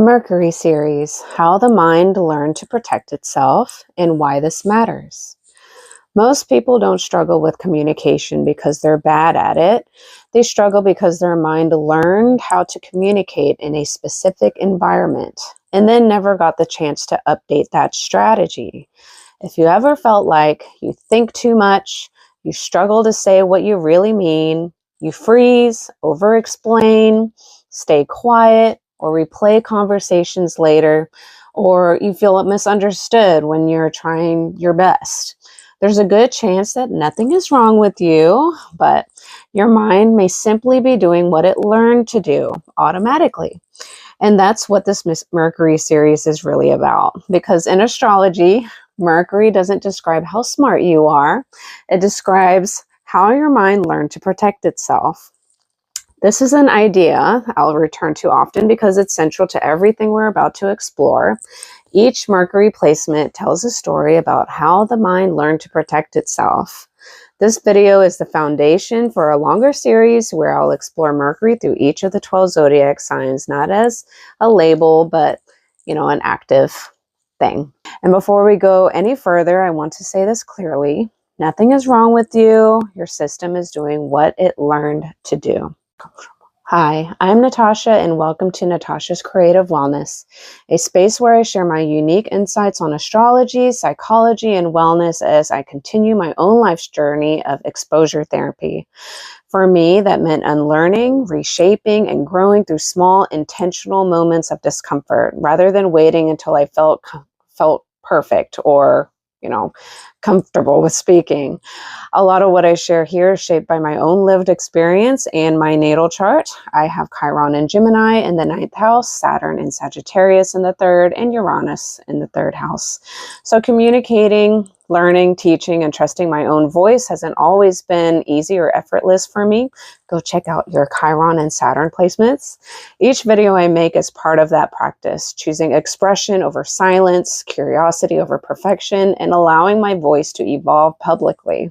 Mercury series, How the Mind Learned to Protect Itself and Why This Matters. Most people don't struggle with communication because they're bad at it. They struggle because their mind learned how to communicate in a specific environment and then never got the chance to update that strategy. If you ever felt like you think too much, you struggle to say what you really mean, you freeze, over-explain, stay quiet, or replay conversations later, or you feel misunderstood when you're trying your best, there's a good chance that nothing is wrong with you, but your mind may simply be doing what it learned to do automatically. And that's what this Mercury series is really about. Because in astrology, Mercury doesn't describe how smart you are. It describes how your mind learned to protect itself. This is an idea I'll return to often because it's central to everything we're about to explore. Each Mercury placement tells a story about how the mind learned to protect itself. This video is the foundation for a longer series where I'll explore Mercury through each of the 12 zodiac signs, not as a label, but, an active thing. And before we go any further, I want to say this clearly. Nothing is wrong with you. Your system is doing what it learned to do. Hi, I'm Natasha and welcome to Natasha's Creative Wellness, a space where I share my unique insights on astrology, psychology, and wellness as I continue my own life's journey of exposure therapy. For me, that meant unlearning, reshaping, and growing through small, intentional moments of discomfort rather than waiting until I felt perfect or comfortable with speaking. A lot of what I share here is shaped by my own lived experience and my natal chart. I have Chiron in Gemini in the 9th house, Saturn in Sagittarius in the 3rd, and Uranus in the 3rd house. So communicating, learning, teaching, and trusting my own voice hasn't always been easy or effortless for me. Go check out your Chiron and Saturn placements. Each video I make is part of that practice, choosing expression over silence, curiosity over perfection, and allowing my voice to evolve publicly.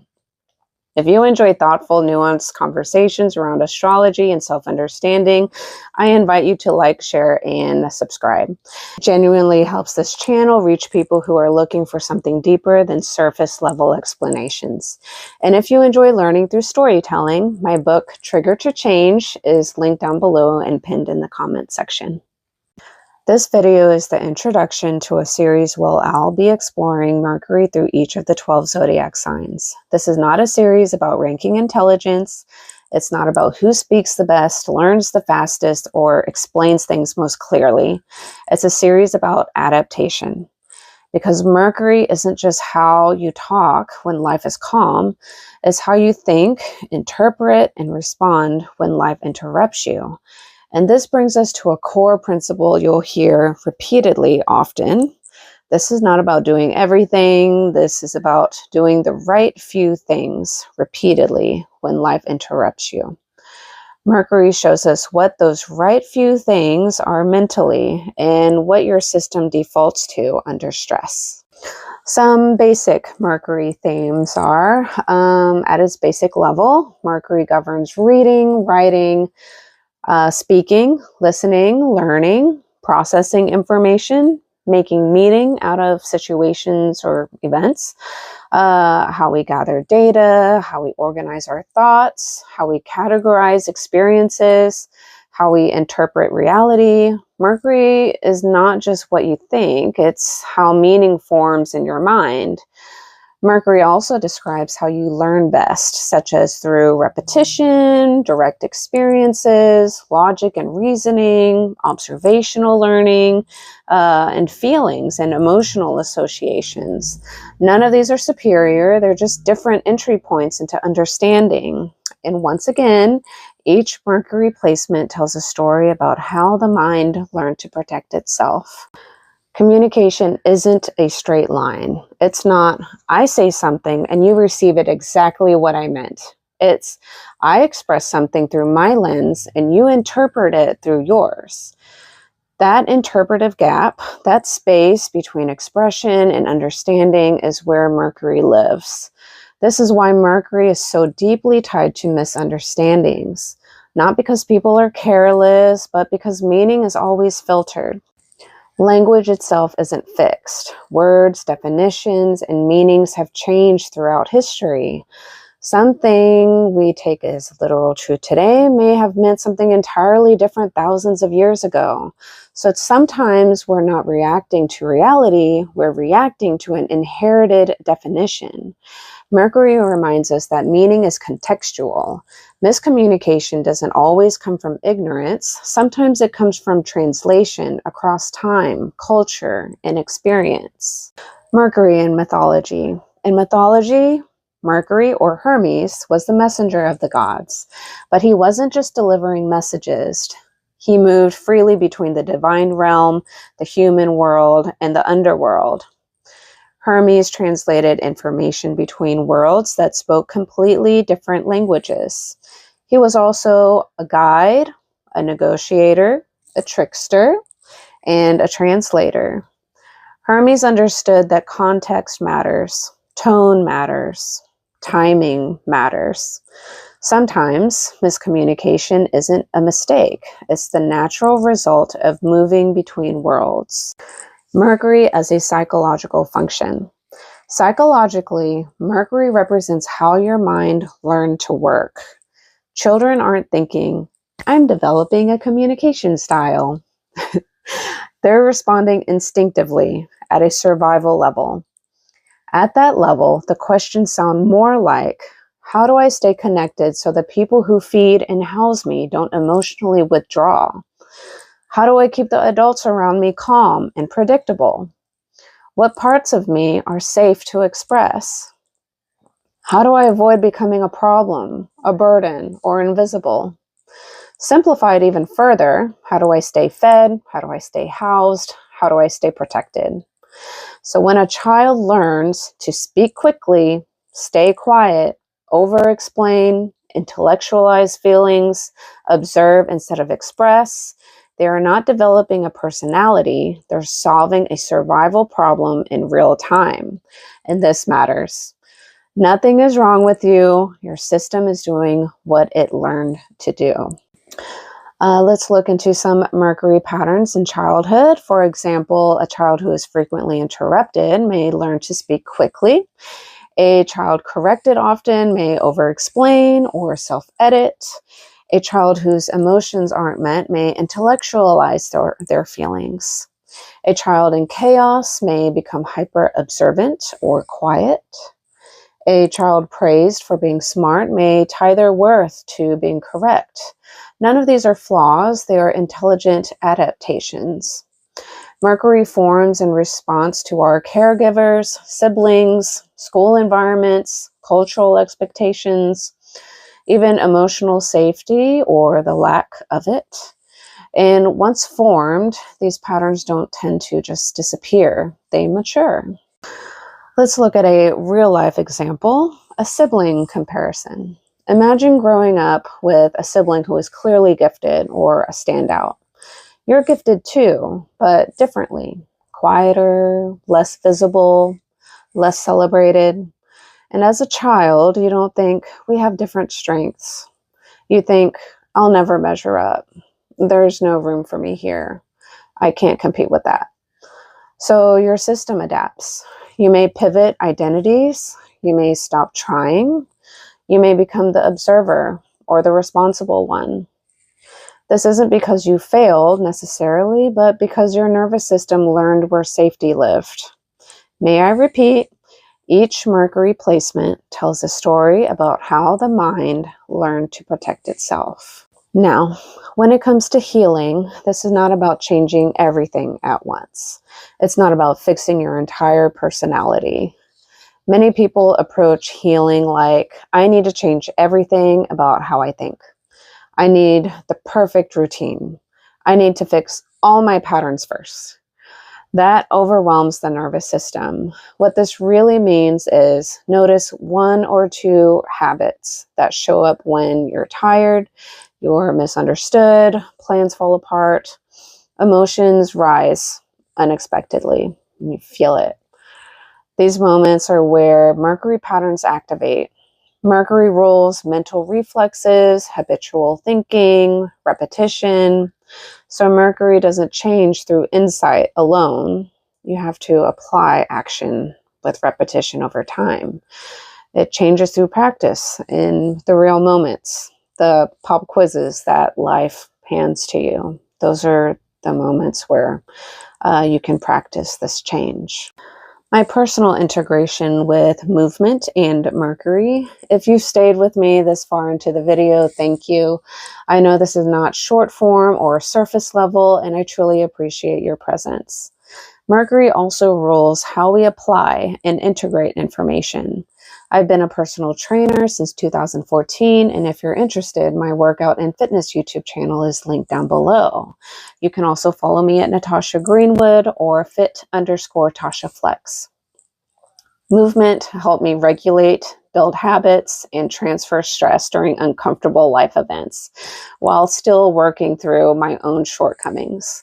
If you enjoy thoughtful, nuanced conversations around astrology and self-understanding, I invite you to like, share, and subscribe. It genuinely helps this channel reach people who are looking for something deeper than surface-level explanations. And if you enjoy learning through storytelling, my book, Trigger to Change, is linked down below and pinned in the comment section. This video is the introduction to a series where I'll be exploring Mercury through each of the 12 zodiac signs. This is not a series about ranking intelligence. It's not about who speaks the best, learns the fastest, or explains things most clearly. It's a series about adaptation. Because Mercury isn't just how you talk when life is calm, it's how you think, interpret, and respond when life interrupts you. And this brings us to a core principle you'll hear repeatedly often. This is not about doing everything. This is about doing the right few things repeatedly when life interrupts you. Mercury shows us what those right few things are mentally and what your system defaults to under stress. Some basic Mercury themes are, at its basic level, Mercury governs reading, writing, speaking, listening, learning, processing information, making meaning out of situations or events, how we gather data, how we organize our thoughts, how we categorize experiences, how we interpret reality. Mercury is not just what you think, it's how meaning forms in your mind. Mercury also describes how you learn best, such as through repetition, direct experiences, logic and reasoning, observational learning, and feelings and emotional associations. None of these are superior. They're just different entry points into understanding. And once again, each Mercury placement tells a story about how the mind learned to protect itself. Communication isn't a straight line. It's not, I say something and you receive it exactly what I meant. It's, I express something through my lens and you interpret it through yours. That interpretive gap, that space between expression and understanding is where Mercury lives. This is why Mercury is so deeply tied to misunderstandings. Not because people are careless, but because meaning is always filtered. Language itself isn't fixed. Words, definitions, and meanings have changed throughout history. Something we take as literal truth today may have meant something entirely different thousands of years ago. So sometimes we're not reacting to reality, we're reacting to an inherited definition. Mercury reminds us that meaning is contextual. Miscommunication doesn't always come from ignorance. Sometimes it comes from translation across time, culture, and experience. Mercury in mythology. In mythology, Mercury, or Hermes, was the messenger of the gods. But he wasn't just delivering messages. He moved freely between the divine realm, the human world, and the underworld. Hermes translated information between worlds that spoke completely different languages. He was also a guide, a negotiator, a trickster, and a translator. Hermes understood that context matters, tone matters, timing matters. Sometimes miscommunication isn't a mistake. It's the natural result of moving between worlds. Mercury as a psychological function. Psychologically, Mercury represents how your mind learned to work. Children aren't thinking, I'm developing a communication style. They're responding instinctively at a survival level. At that level, the questions sound more like, how do I stay connected so the people who feed and house me don't emotionally withdraw? How do I keep the adults around me calm and predictable? What parts of me are safe to express? How do I avoid becoming a problem, a burden, or invisible? Simplified even further, how do I stay fed? How do I stay housed? How do I stay protected? So when a child learns to speak quickly, stay quiet, over-explain, intellectualize feelings, observe instead of express, they are not developing a personality, they're solving a survival problem in real time. And this matters. Nothing is wrong with you. Your system is doing what it learned to do. Let's look into some Mercury patterns in childhood. For example, a child who is frequently interrupted may learn to speak quickly. A child corrected often may over-explain or self-edit. A child whose emotions aren't met may intellectualize their feelings. A child in chaos may become hyper-observant or quiet. A child praised for being smart may tie their worth to being correct. None of these are flaws, they are intelligent adaptations. Mercury forms in response to our caregivers, siblings, school environments, cultural expectations, even emotional safety or the lack of it. And once formed, these patterns don't tend to just disappear, they mature. Let's look at a real-life example, a sibling comparison. Imagine growing up with a sibling who is clearly gifted or a standout. You're gifted too, but differently. Quieter, less visible, less celebrated. And as a child, you don't think we have different strengths. You think, I'll never measure up. There's no room for me here. I can't compete with that. So your system adapts. You may pivot identities. You may stop trying. You may become the observer or the responsible one. This isn't because you failed necessarily, but because your nervous system learned where safety lived. May I repeat? Each Mercury placement tells a story about how the mind learned to protect itself. Now, when it comes to healing, this is not about changing everything at once. It's not about fixing your entire personality. Many people approach healing like, I need to change everything about how I think. I need the perfect routine. I need to fix all my patterns first. That overwhelms the nervous system. What this really means is notice 1 or 2 habits that show up when you're tired, you're misunderstood, plans fall apart, emotions rise unexpectedly, and you feel it. These moments are where Mercury patterns activate. Mercury rules mental reflexes, habitual thinking, repetition, So Mercury doesn't change through insight alone. You have to apply action with repetition over time. It changes through practice in the real moments, the pop quizzes that life hands to you. Those are the moments where you can practice this change. My personal integration with movement and Mercury. If you've stayed with me this far into the video, thank you. I know this is not short form or surface level, and I truly appreciate your presence. Mercury also rules how we apply and integrate information. I've been a personal trainer since 2014, and if you're interested, my workout and fitness YouTube channel is linked down below. You can also follow me at Natasha Greenwood or fit_Tasha Flex. Movement helped me regulate, build habits, and transfer stress during uncomfortable life events, while still working through my own shortcomings.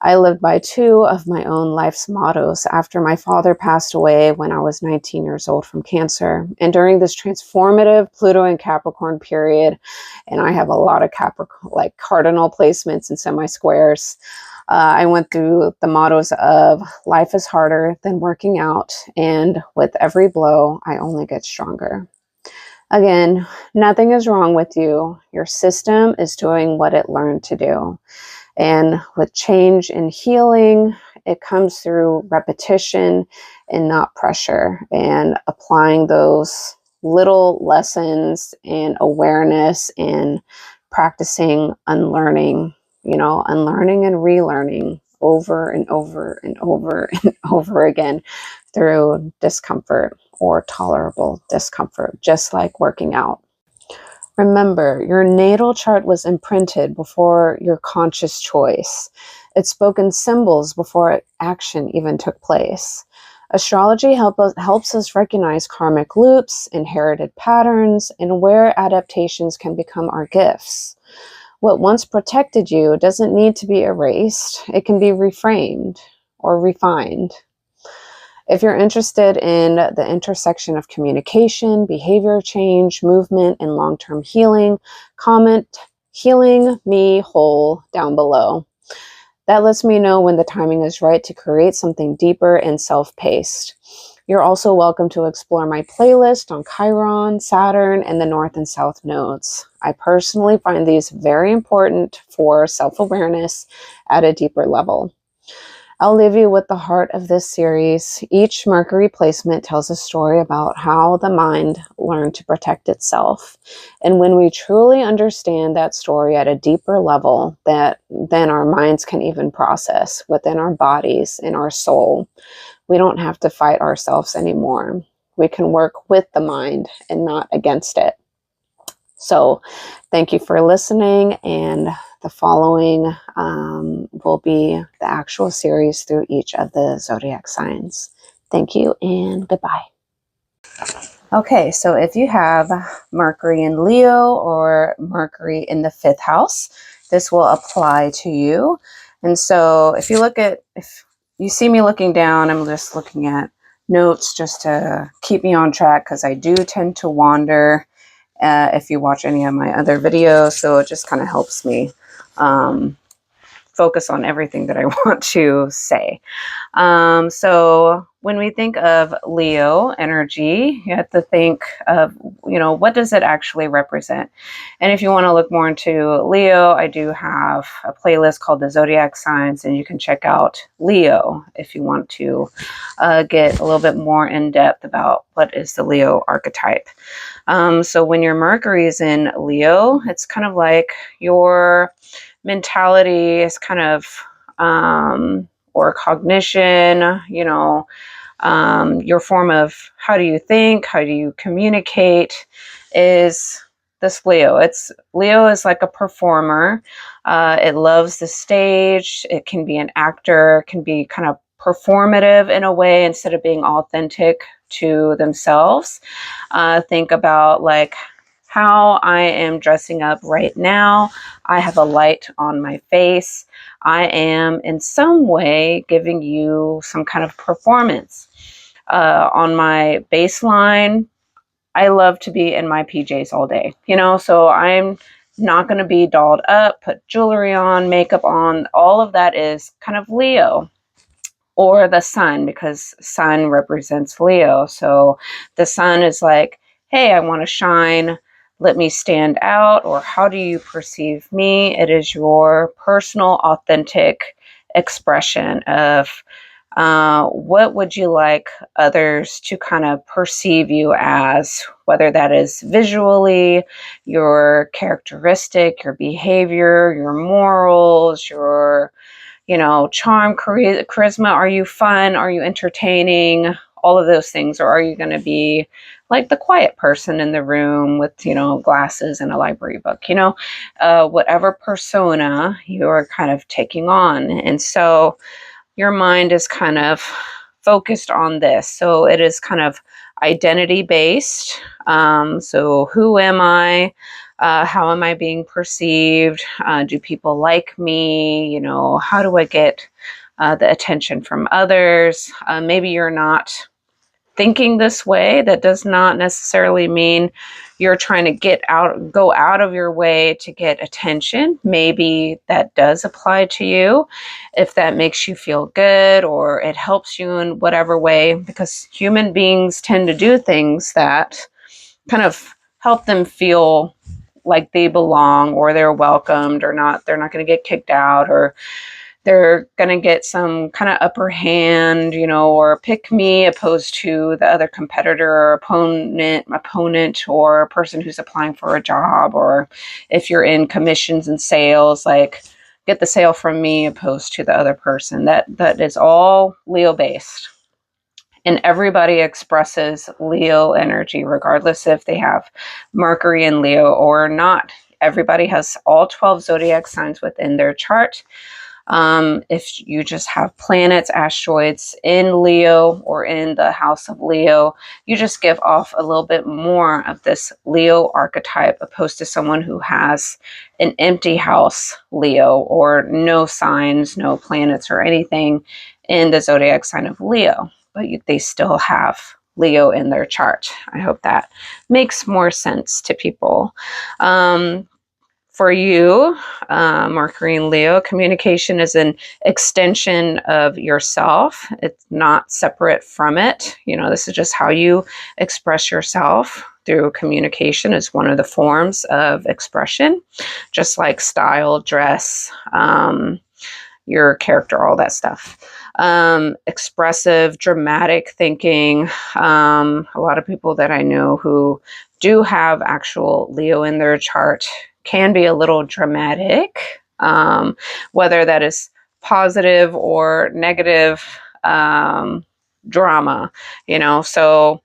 I lived by two of my own life's mottos after my father passed away when I was 19 years old from cancer. And during this transformative Pluto and Capricorn period, and I have a lot of Capricorn, like cardinal placements and semi-squares, I went through the mottos of life is harder than working out, and with every blow, I only get stronger. Again, nothing is wrong with you. Your system is doing what it learned to do. And with change and healing, it comes through repetition and not pressure, and applying those little lessons and awareness and practicing unlearning, unlearning and relearning over and over and over and over again through discomfort or tolerable discomfort, just like working out. Remember, your natal chart was imprinted before your conscious choice. It spoke in symbols before action even took place. Astrology helps us recognize karmic loops, inherited patterns, and where adaptations can become our gifts. What once protected you doesn't need to be erased. It can be reframed or refined. If you're interested in the intersection of communication, behavior change, movement, and long-term healing, comment "Healing Me Whole" down below. That lets me know when the timing is right to create something deeper and self-paced. You're also welcome to explore my playlist on Chiron, Saturn, and the North and South nodes. I personally find these very important for self-awareness at a deeper level. I'll leave you with the heart of this series. Each Mercury placement tells a story about how the mind learned to protect itself. And when we truly understand that story at a deeper level, then our minds can even process within our bodies and our soul. We don't have to fight ourselves anymore. We can work with the mind and not against it. So thank you for listening, and the following will be the actual series through each of the zodiac signs. Thank you and goodbye. Okay, so if you have Mercury in Leo or Mercury in the 5th house, this will apply to you. And so if you see me looking down, I'm just looking at notes just to keep me on track, because I do tend to wander if you watch any of my other videos. So it just kind of helps me focus on everything that I want to say. So when we think of Leo energy, you have to think of, what does it actually represent? And if you want to look more into Leo, I do have a playlist called the Zodiac Signs, and you can check out Leo if you want to get a little bit more in depth about what is the Leo archetype. So when your Mercury is in Leo, it's kind of like your mentality is kind of, or cognition, your form of how do you think, how do you communicate is this Leo. Leo is like a performer. It loves the stage. It can be an actor, it can be kind of performative in a way instead of being authentic to themselves. Think about like how I am dressing up right now. I have a light on my face. I am in some way giving you some kind of performance. On my baseline, I love to be in my PJs all day, so I'm not going to be dolled up, put jewelry on, makeup on. All of that is kind of Leo. Or the sun, because sun represents Leo. So the sun is like, hey, I want to shine. Let me stand out. Or how do you perceive me? It is your personal, authentic expression of what would you like others to kind of perceive you as, whether that is visually, your characteristic, your behavior, your morals, your charm, charisma. Are you fun? Are you entertaining? All of those things. Or are you going to be like the quiet person in the room with, glasses and a library book, whatever persona you're kind of taking on. And so your mind is kind of focused on this. So it is kind of identity based. So who am I? How am I being perceived? Do people like me? How do I get the attention from others? Maybe you're not thinking this way. That does not necessarily mean you're trying to go out of your way to get attention. Maybe that does apply to you if that makes you feel good or it helps you in whatever way, because human beings tend to do things that kind of help them feel like they belong or they're welcomed or not. They're not going to get kicked out, or they're going to get some kind of upper hand, or pick me opposed to the other competitor or opponent or person who's applying for a job. Or if you're in commissions and sales, like get the sale from me opposed to the other person. That is all Leo based. And everybody expresses Leo energy, regardless if they have Mercury in Leo or not. Everybody has all 12 zodiac signs within their chart. If you just have planets, asteroids in Leo or in the house of Leo, you just give off a little bit more of this Leo archetype, opposed to someone who has an empty house Leo or no signs, no planets or anything in the zodiac sign of Leo, but they still have Leo in their chart. I hope that makes more sense to people. For you, Mercury and Leo, communication is an extension of yourself. It's not separate from it. This is just how you express yourself through communication. Is one of the forms of expression, just like style, dress, your character, all that stuff. Expressive, dramatic thinking. A lot of people that I know who do have actual Leo in their chart can be a little dramatic, whether that is positive or negative drama, so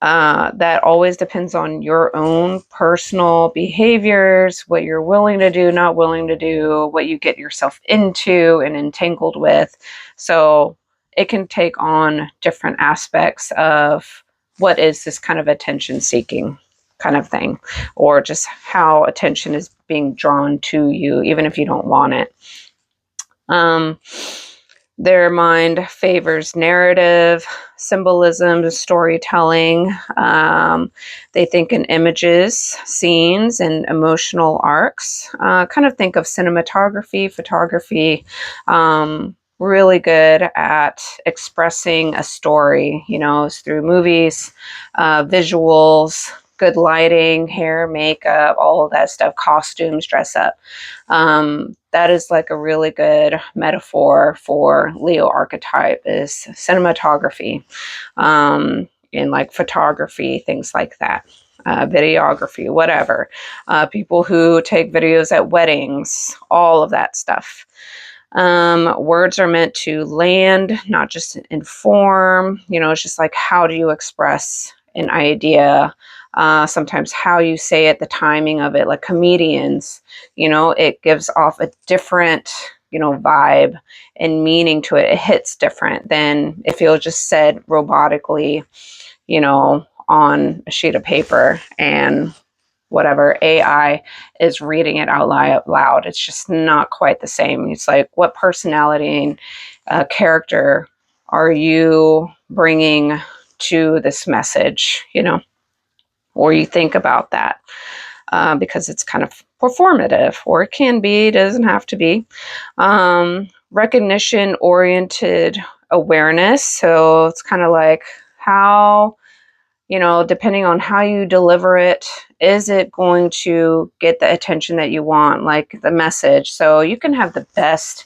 that always depends on your own personal behaviors, what you're willing to do, not willing to do, what you get yourself into and entangled with. So it can take on different aspects of what is this kind of attention seeking kind of thing, or just how attention is being drawn to you, even if you don't want it. Their mind favors narrative, symbolism, storytelling. They think in images, scenes, and emotional arcs. Kind of think of cinematography, photography. Really good at expressing a story, through movies, visuals, good lighting, hair, makeup, all of that stuff, costumes, dress up. That is like a really good metaphor for Leo archetype is cinematography, and like photography, things like that. Videography, whatever. People who take videos at weddings, all of that stuff. Words are meant to land, not just inform. It's just like, how do you express an idea? Sometimes how you say it, the timing of it, like comedians, it gives off a different, vibe and meaning to it. It hits different than if it was just said robotically, on a sheet of paper and whatever AI is reading it out loud. It's just not quite the same. It's like, what personality and character are you bringing to this message, or you think about that, because it's kind of performative, or it can be, it doesn't have to be. Recognition oriented awareness. So it's kind of like how, depending on how you deliver it, is it going to get the attention that you want, like the message? So you can have the best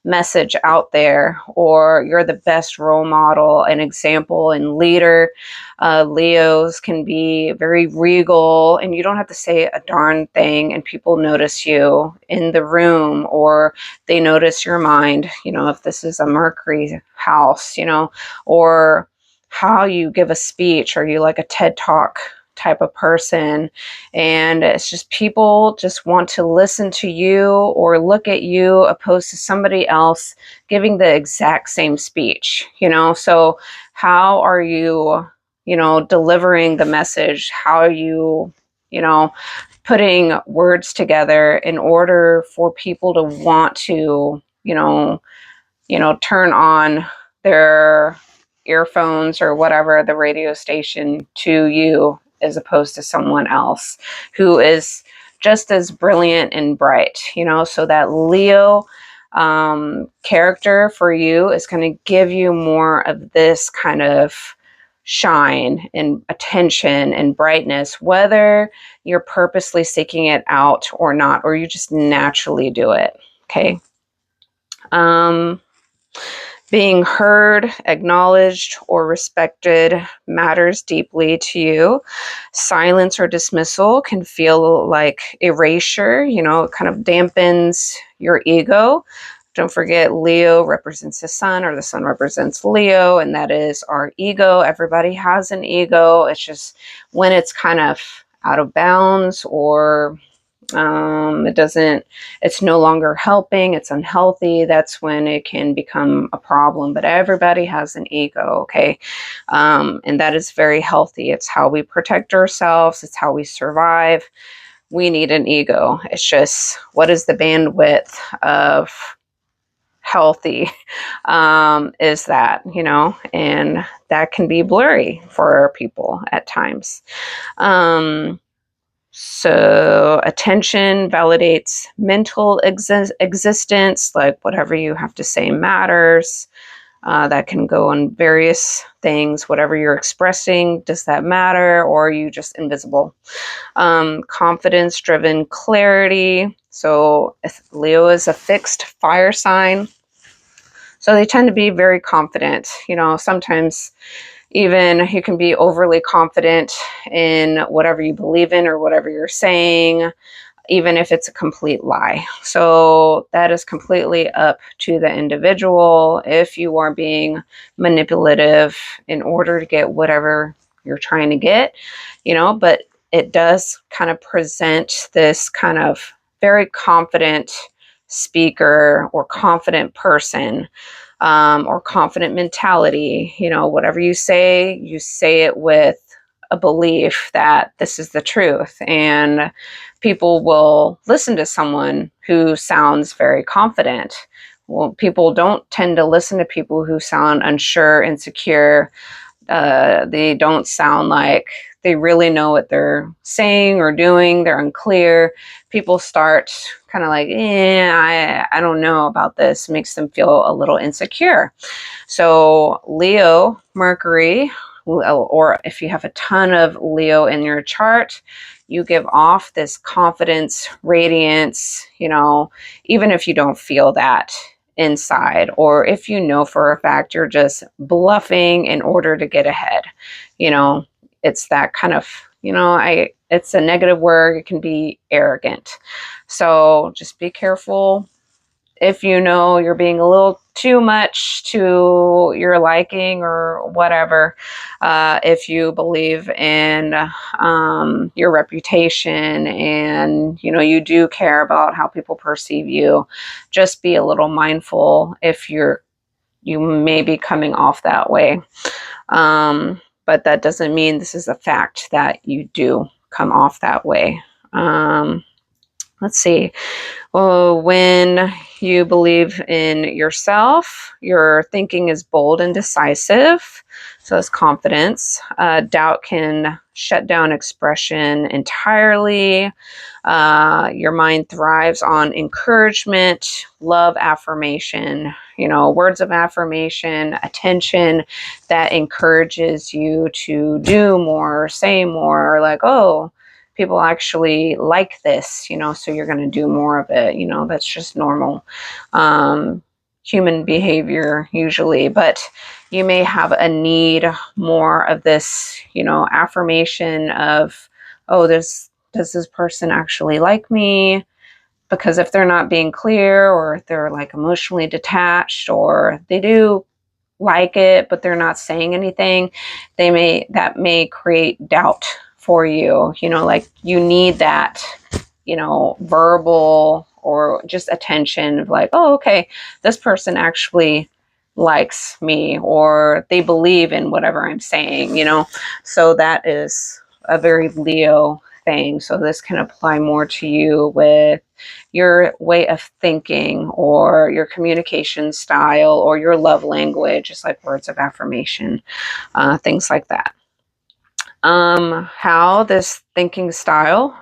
message out there, or you're the best role model and example and leader. Leos can be very regal, and you don't have to say a darn thing, and people notice you in the room, or they notice your mind, if this is a Mercury house, or how you give a speech. Are you like a TED Talk type of person? And it's just people just want to listen to you or look at you opposed to somebody else giving the exact same speech, So how are you, delivering the message? How are you, putting words together in order for people to want to, turn on their earphones or whatever, the radio station, to you as opposed to someone else who is just as brilliant and bright, so that Leo character for you is going to give you more of this kind of shine and attention and brightness, whether you're purposely seeking it out or not, or you just naturally do it. Okay. Being heard, acknowledged, or respected matters deeply to you. Silence or dismissal can feel like erasure, it kind of dampens your ego. Don't forget, Leo represents the sun, or the sun represents Leo, and that is our ego. Everybody has an ego. It's just when it's kind of out of bounds, or it's no longer helping, it's unhealthy, that's when it can become a problem. But everybody has an ego, okay? And that is very healthy. It's how we protect ourselves, it's how we survive. We need an ego. It's just, what is the bandwidth of healthy is that, and that can be blurry for people at times. So attention validates mental existence, like whatever you have to say matters. That can go on various things. Whatever you're expressing, does that matter, or are you just invisible? Confidence-driven clarity. So Leo is a fixed fire sign. So they tend to be very confident. Sometimes even you can be overly confident in whatever you believe in or whatever you're saying, even if it's a complete lie. So that is completely up to the individual. If you are being manipulative in order to get whatever you're trying to get, but it does kind of present this kind of very confident speaker or confident person, or confident mentality. Whatever you say it with a belief that this is the truth, and people will listen to someone who sounds very confident. Well, people don't tend to listen to people who sound unsure, insecure. They don't sound like they really know what they're saying or doing. They're unclear. People start kind of like, I don't know about this. Makes them feel a little insecure. So Leo, Mercury, or if you have a ton of Leo in your chart, you give off this confidence, radiance, even if you don't feel that inside, or if for a fact you're just bluffing in order to get ahead. It's that kind of, it's a negative word. It can be arrogant. So just be careful if you're being a little too much to your liking or whatever. If you believe in your reputation, and you do care about how people perceive you, just be a little mindful if you may be coming off that way. But that doesn't mean this is a fact that you do come off that way. Let's see. Well, when you believe in yourself, your thinking is bold and decisive. So it's confidence. Doubt can shut down expression entirely. Your mind thrives on encouragement, love, affirmation, words of affirmation, attention that encourages you to do more, say more, or like, oh, people actually like this, so you're going to do more of it. That's just normal human behavior usually. But you may have a need more of this, affirmation of, oh, does this person actually like me? Because if they're not being clear, or if they're like emotionally detached, or they do like it but they're not saying anything, that may create doubt for you. Like you need that, verbal or just attention of like, oh, okay, this person actually likes me, or they believe in whatever I'm saying. So that is a very Leo thing. So this can apply more to you with your way of thinking, or your communication style, or your love language, just like words of affirmation, things like that. How this thinking style,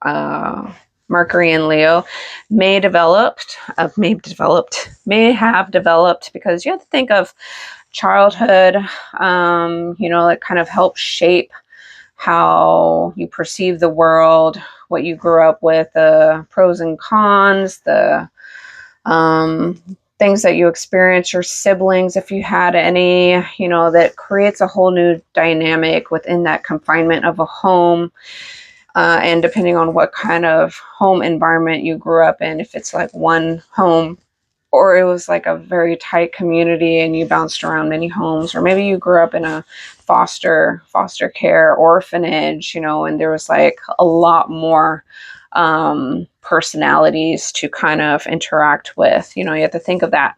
uh, Mercury and Leo, may have developed because you have to think of childhood. It kind of helps shape how you perceive the world, what you grew up with, the pros and cons, the things that you experience, your siblings, if you had any, that creates a whole new dynamic within that confinement of a home. And depending on what kind of home environment you grew up in, if it's like one home, or it was like a very tight community and you bounced around many homes, or maybe you grew up in a foster care orphanage, and there was like a lot more personalities to kind of interact with. You have to think of that.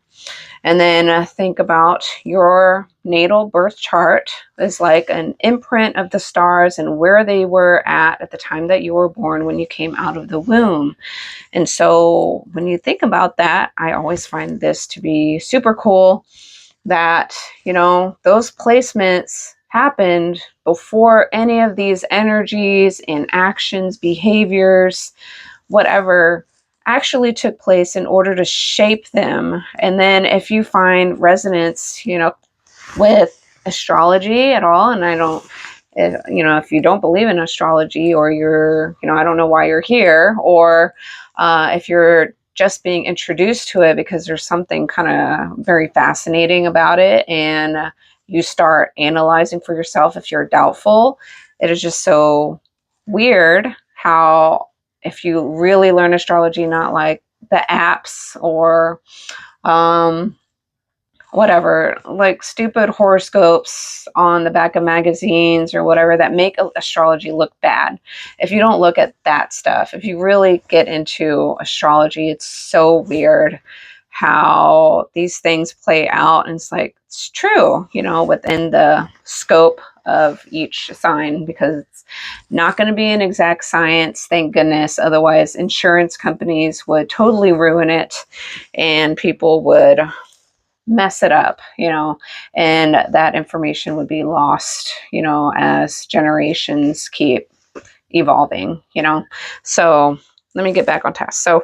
And then think about your natal birth chart is like an imprint of the stars and where they were at the time that you were born, when you came out of the womb. And so when you think about that, I always find this to be super cool that, those placements happened before any of these energies and actions, behaviors, whatever actually took place in order to shape them. And then if you find resonance, with astrology at all, and I don't, if you don't believe in astrology, or you're, I don't know why you're here, or if you're just being introduced to it because there's something kind of very fascinating about it, and you start analyzing for yourself if you're doubtful. It is just so weird how, if you really learn astrology, not like the apps or whatever, like stupid horoscopes on the back of magazines or whatever that make astrology look bad. If you don't look at that stuff, if you really get into astrology, it's so weird how these things play out. And it's like, it's true, within the scope of each sign, because it's not going to be an exact science, thank goodness. Otherwise, insurance companies would totally ruin it and people would mess it up, and that information would be lost, as generations keep evolving, So let me get back on task. So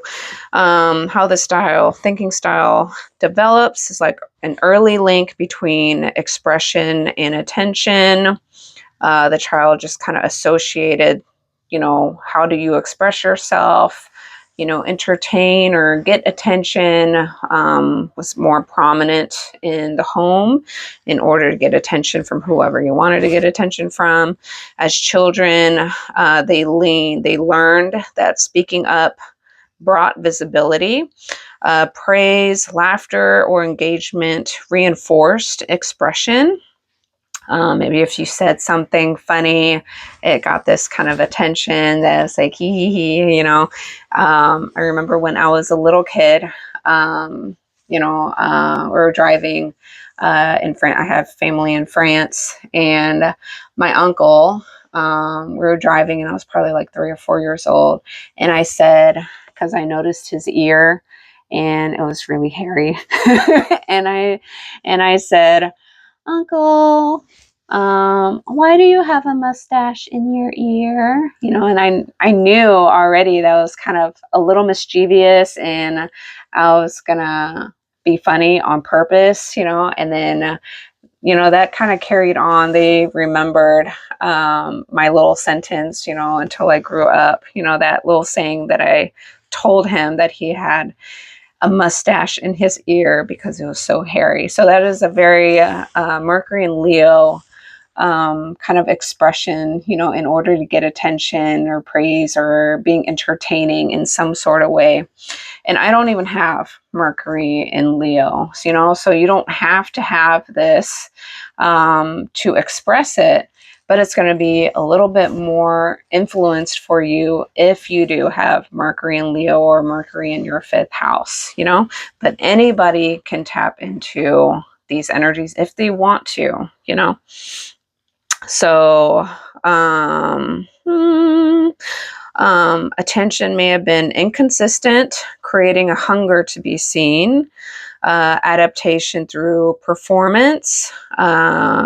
how this thinking style develops is like an early link between expression and attention. The child just kind of associated, how do you express yourself, entertain or get attention, was more prominent in the home in order to get attention from whoever you wanted to get attention from. As children, they learned that speaking up brought visibility. Praise, laughter, or engagement reinforced expression. Maybe if you said something funny, it got this kind of attention that's like, hee hee hee, I remember when I was a little kid, we were driving in France. I have family in France, and my uncle We were driving, and I was probably like 3 or 4 years old. And I said, because I noticed his ear, and it was really hairy, and I said, "Uncle, why do you have a mustache in your ear?" And I knew already that was kind of a little mischievous, and I was gonna be funny on purpose, and then that kind of carried on. They remembered my little sentence, until I grew up, that little saying that I told him that he had a mustache in his ear because it was so hairy. So that is a very Mercury and Leo kind of expression, in order to get attention or praise or being entertaining in some sort of way. And I don't even have Mercury in Leo, so you don't have to have this to express it, but it's going to be a little bit more influenced for you if you do have Mercury in Leo or Mercury in your 5th house, but anybody can tap into these energies if they want to, So, attention may have been inconsistent, creating a hunger to be seen. Adaptation through performance.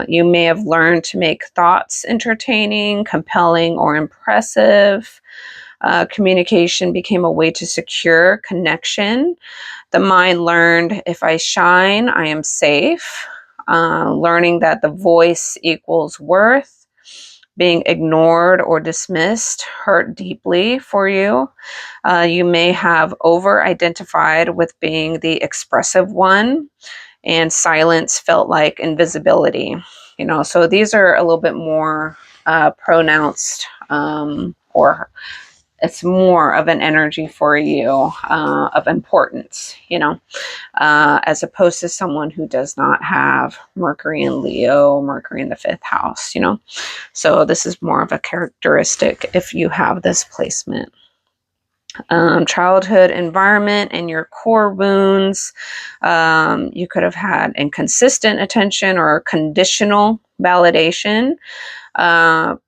You may have learned to make thoughts entertaining, compelling, or impressive. Communication became a way to secure connection. The mind learned, if I shine, I am safe. Learning that the voice equals worth. Being ignored or dismissed hurt deeply for you. You may have over-identified with being the expressive one, and silence felt like invisibility. So these are a little bit more pronounced, or it's more of an energy for you of importance, as opposed to someone who does not have Mercury in Leo, Mercury in the 5th house, So this is more of a characteristic if you have this placement. Childhood environment and your core wounds. You could have had inconsistent attention or conditional validation.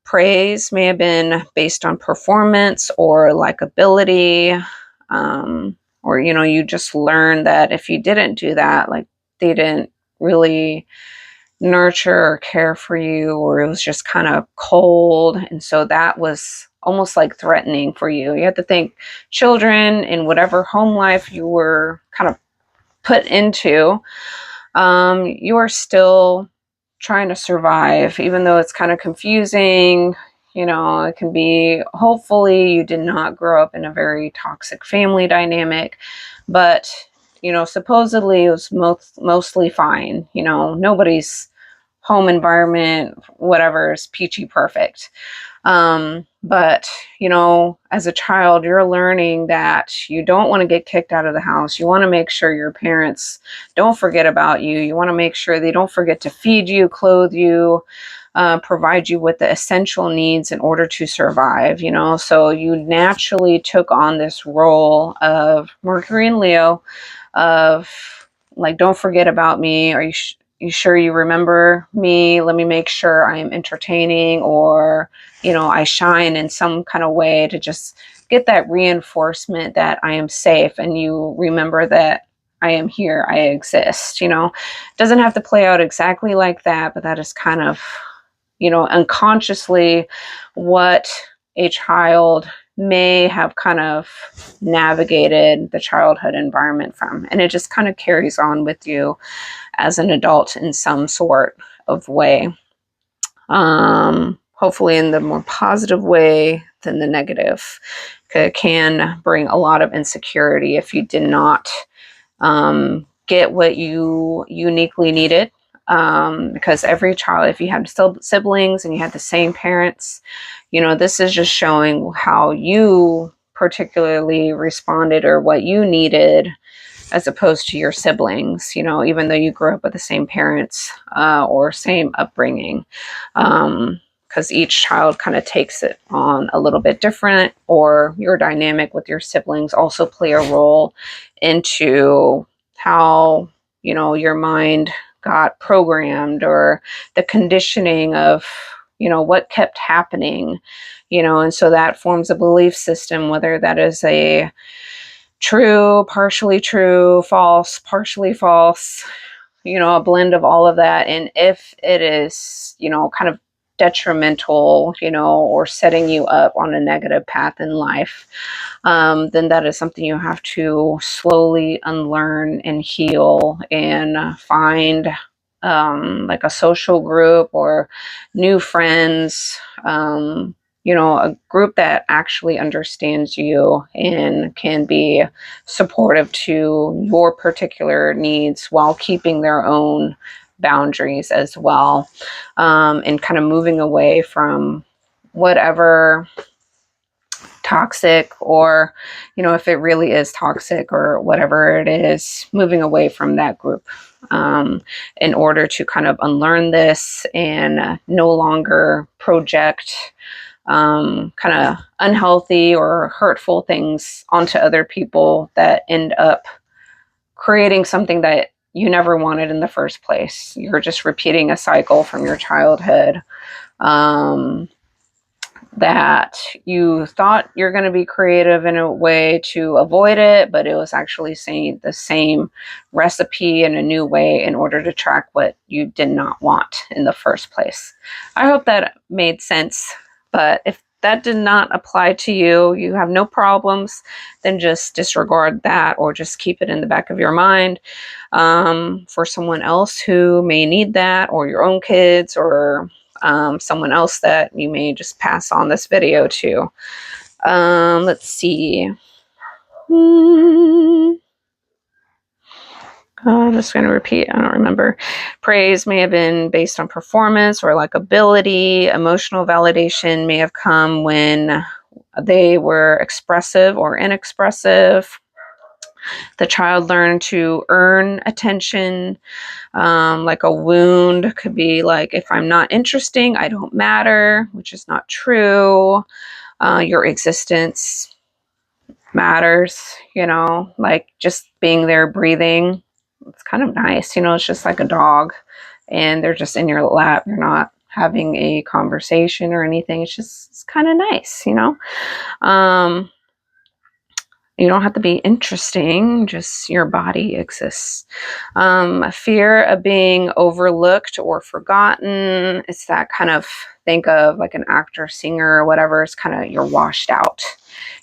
Praise may have been based on performance or likability, or you just learned that if you didn't do that, like they didn't really nurture or care for you, or it was just kind of cold, and so that was almost like threatening for you. You have to think, children in whatever home life you were kind of put into, you are still trying to survive, even though it's kind of confusing. It can be, hopefully you did not grow up in a very toxic family dynamic, but supposedly it was mostly fine. Nobody's home environment, whatever, is peachy perfect. But as a child, you're learning that you don't want to get kicked out of the house. You want to make sure your parents don't forget about you. You want to make sure they don't forget to feed you, clothe you, provide you with the essential needs in order to survive, So you naturally took on this role of Mercury and Leo, of like, don't forget about me. Are you sure you remember me? Let me make sure I am entertaining, or I shine in some kind of way to just get that reinforcement that I am safe, and you remember that I am here, I exist. It doesn't have to play out exactly like that, but that is kind of unconsciously what a child may have kind of navigated the childhood environment from, and it just kind of carries on with you as an adult in some sort of way. Hopefully in the more positive way than the negative. It can bring a lot of insecurity if you did not get what you uniquely needed. Because every child, if you had siblings and you had the same parents, this is just showing how you particularly responded or what you needed, as opposed to your siblings, even though you grew up with the same parents or same upbringing. Because each child kind of takes it on a little bit different, or your dynamic with your siblings also play a role into how, your mind got programmed, or the conditioning of, what kept happening, and so that forms a belief system, whether that is a true, partially true, false, partially false, a blend of all of that. And if it is, kind of detrimental, or setting you up on a negative path in life, then that is something you have to slowly unlearn and heal and find like a social group or new friends, a group that actually understands you and can be supportive to your particular needs while keeping their own boundaries as well, and kind of moving away from whatever toxic, or if it really is toxic or whatever it is, moving away from that group, in order to kind of unlearn this and no longer project kind of unhealthy or hurtful things onto other people that end up creating something that you never wanted in the first place. You're just repeating a cycle from your childhood, that you thought you're going to be creative in a way to avoid it, but it was actually saying the same recipe in a new way in order to track what you did not want in the first place. I hope that made sense, but if that did not apply to you, you have no problems, then just disregard that or just keep it in the back of your mind, for someone else who may need that, or your own kids, or someone else that you may just pass on this video to. Let's see. I'm just going to repeat. I don't remember. Praise may have been based on performance or like ability. Emotional validation may have come when they were expressive or inexpressive. The child learned to earn attention. Like a wound could be like, if I'm not interesting, I don't matter, which is not true. Your existence matters, like just being there, breathing. It's kind of nice, it's just like a dog and they're just in your lap. You're not having a conversation or anything. It's kind of nice, you don't have to be interesting, just your body exists. Fear of being overlooked or forgotten. It's that kind of, think of like an actor, singer, or whatever. It's kind of, you're washed out.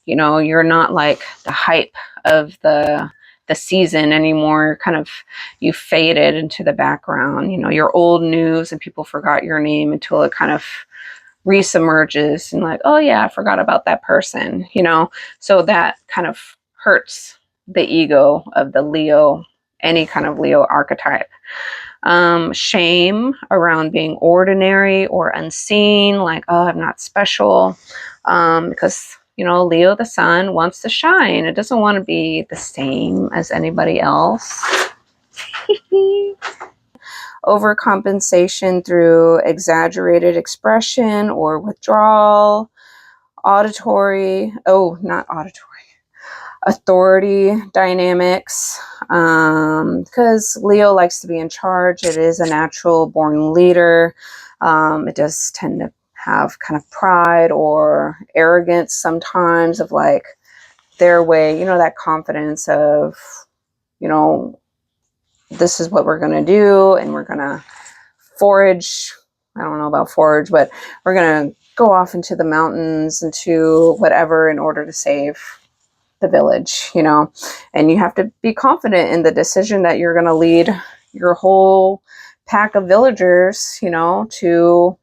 You're not like the hype of the season anymore. Kind of, you faded into the background. You're old news and people forgot your name until it kind of resubmerges and like, oh yeah, I forgot about that person, so that kind of hurts the ego of the Leo, any kind of Leo archetype. Shame around being ordinary or unseen, like, oh, I'm not special, because Leo the sun wants to shine. It doesn't want to be the same as anybody else. Overcompensation through exaggerated expression or withdrawal. Authority dynamics, because Leo likes to be in charge. It is a natural born leader. It does tend to have kind of pride or arrogance sometimes, of like their way, that confidence of, this is what we're going to do, and we're going to forage. I don't know about forage, but we're going to go off into the mountains, into whatever, in order to save the village, and you have to be confident in the decision that you're going to lead your whole pack of villagers, to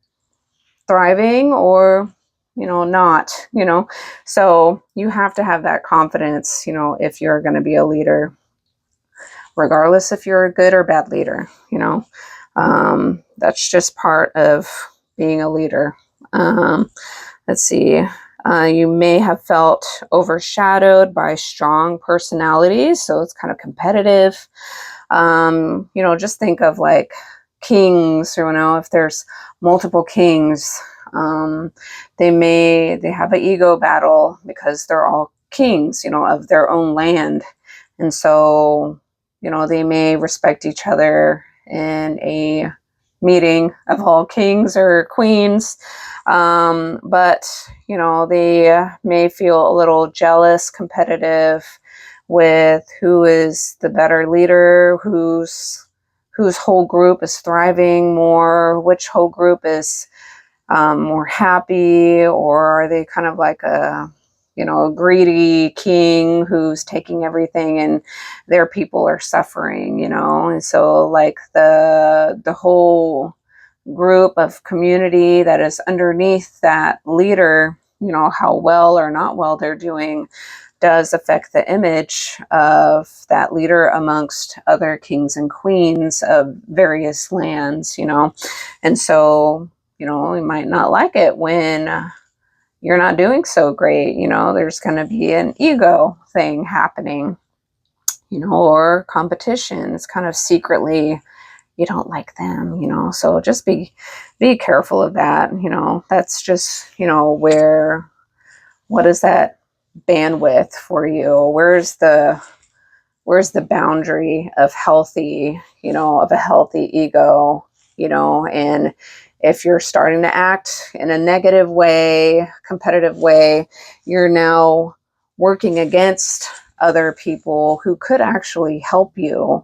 thriving or, not, so you have to have that confidence, if you're going to be a leader, regardless if you're a good or bad leader, that's just part of being a leader. Let's see. You may have felt overshadowed by strong personalities, so it's kind of competitive. Just think of like kings, if there's multiple kings, they have an ego battle because they're all kings, of their own land. And so, they may respect each other in a meeting of all kings or queens. But, you know, they may feel a little jealous, competitive with who is the better leader, whose whole group is thriving more, which whole group is more happy, or are they kind of like a, you know, a greedy king who's taking everything and their people are suffering, you know? And so like the whole group of community that is underneath that leader, you know, how well or not well they're doing does affect the image of that leader amongst other kings and queens of various lands, you know. And so, you know, you might not like it when you're not doing so great, you know. There's going to be an ego thing happening, you know, or competition. It's kind of secretly you don't like them, you know. So just be careful of that, you know. That's just, you know, what is that bandwidth for you? Where's the boundary of healthy, you know, of a healthy ego, you know? And if you're starting to act in a negative way, competitive way, you're now working against other people who could actually help you.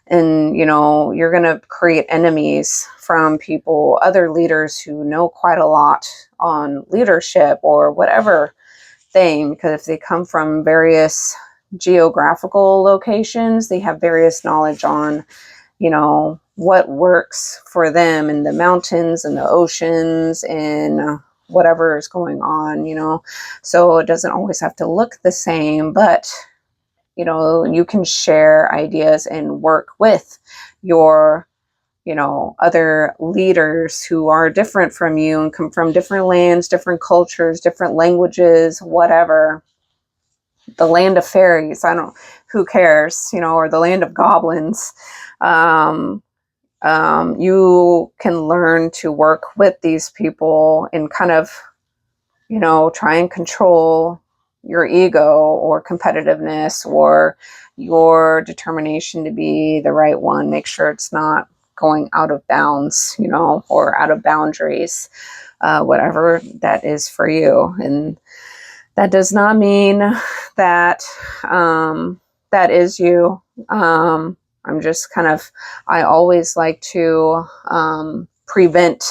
And, you know, you're going to create enemies from people, other leaders who know quite a lot on leadership or whatever thing, because if they come from various geographical locations, they have various knowledge on, you know, what works for them in the mountains and the oceans and whatever is going on, you know. So it doesn't always have to look the same, but, you know, you can share ideas and work with your, you know, other leaders who are different from you and come from different lands, different cultures, different languages, whatever. The land of fairies, who cares, you know, or the land of goblins. You can learn to work with these people and kind of, you know, try and control your ego or competitiveness or your determination to be the right one. Make sure it's not going out of bounds, you know, or out of boundaries, whatever that is for you. And that does not mean that that is you. I'm just kind of, I always like to prevent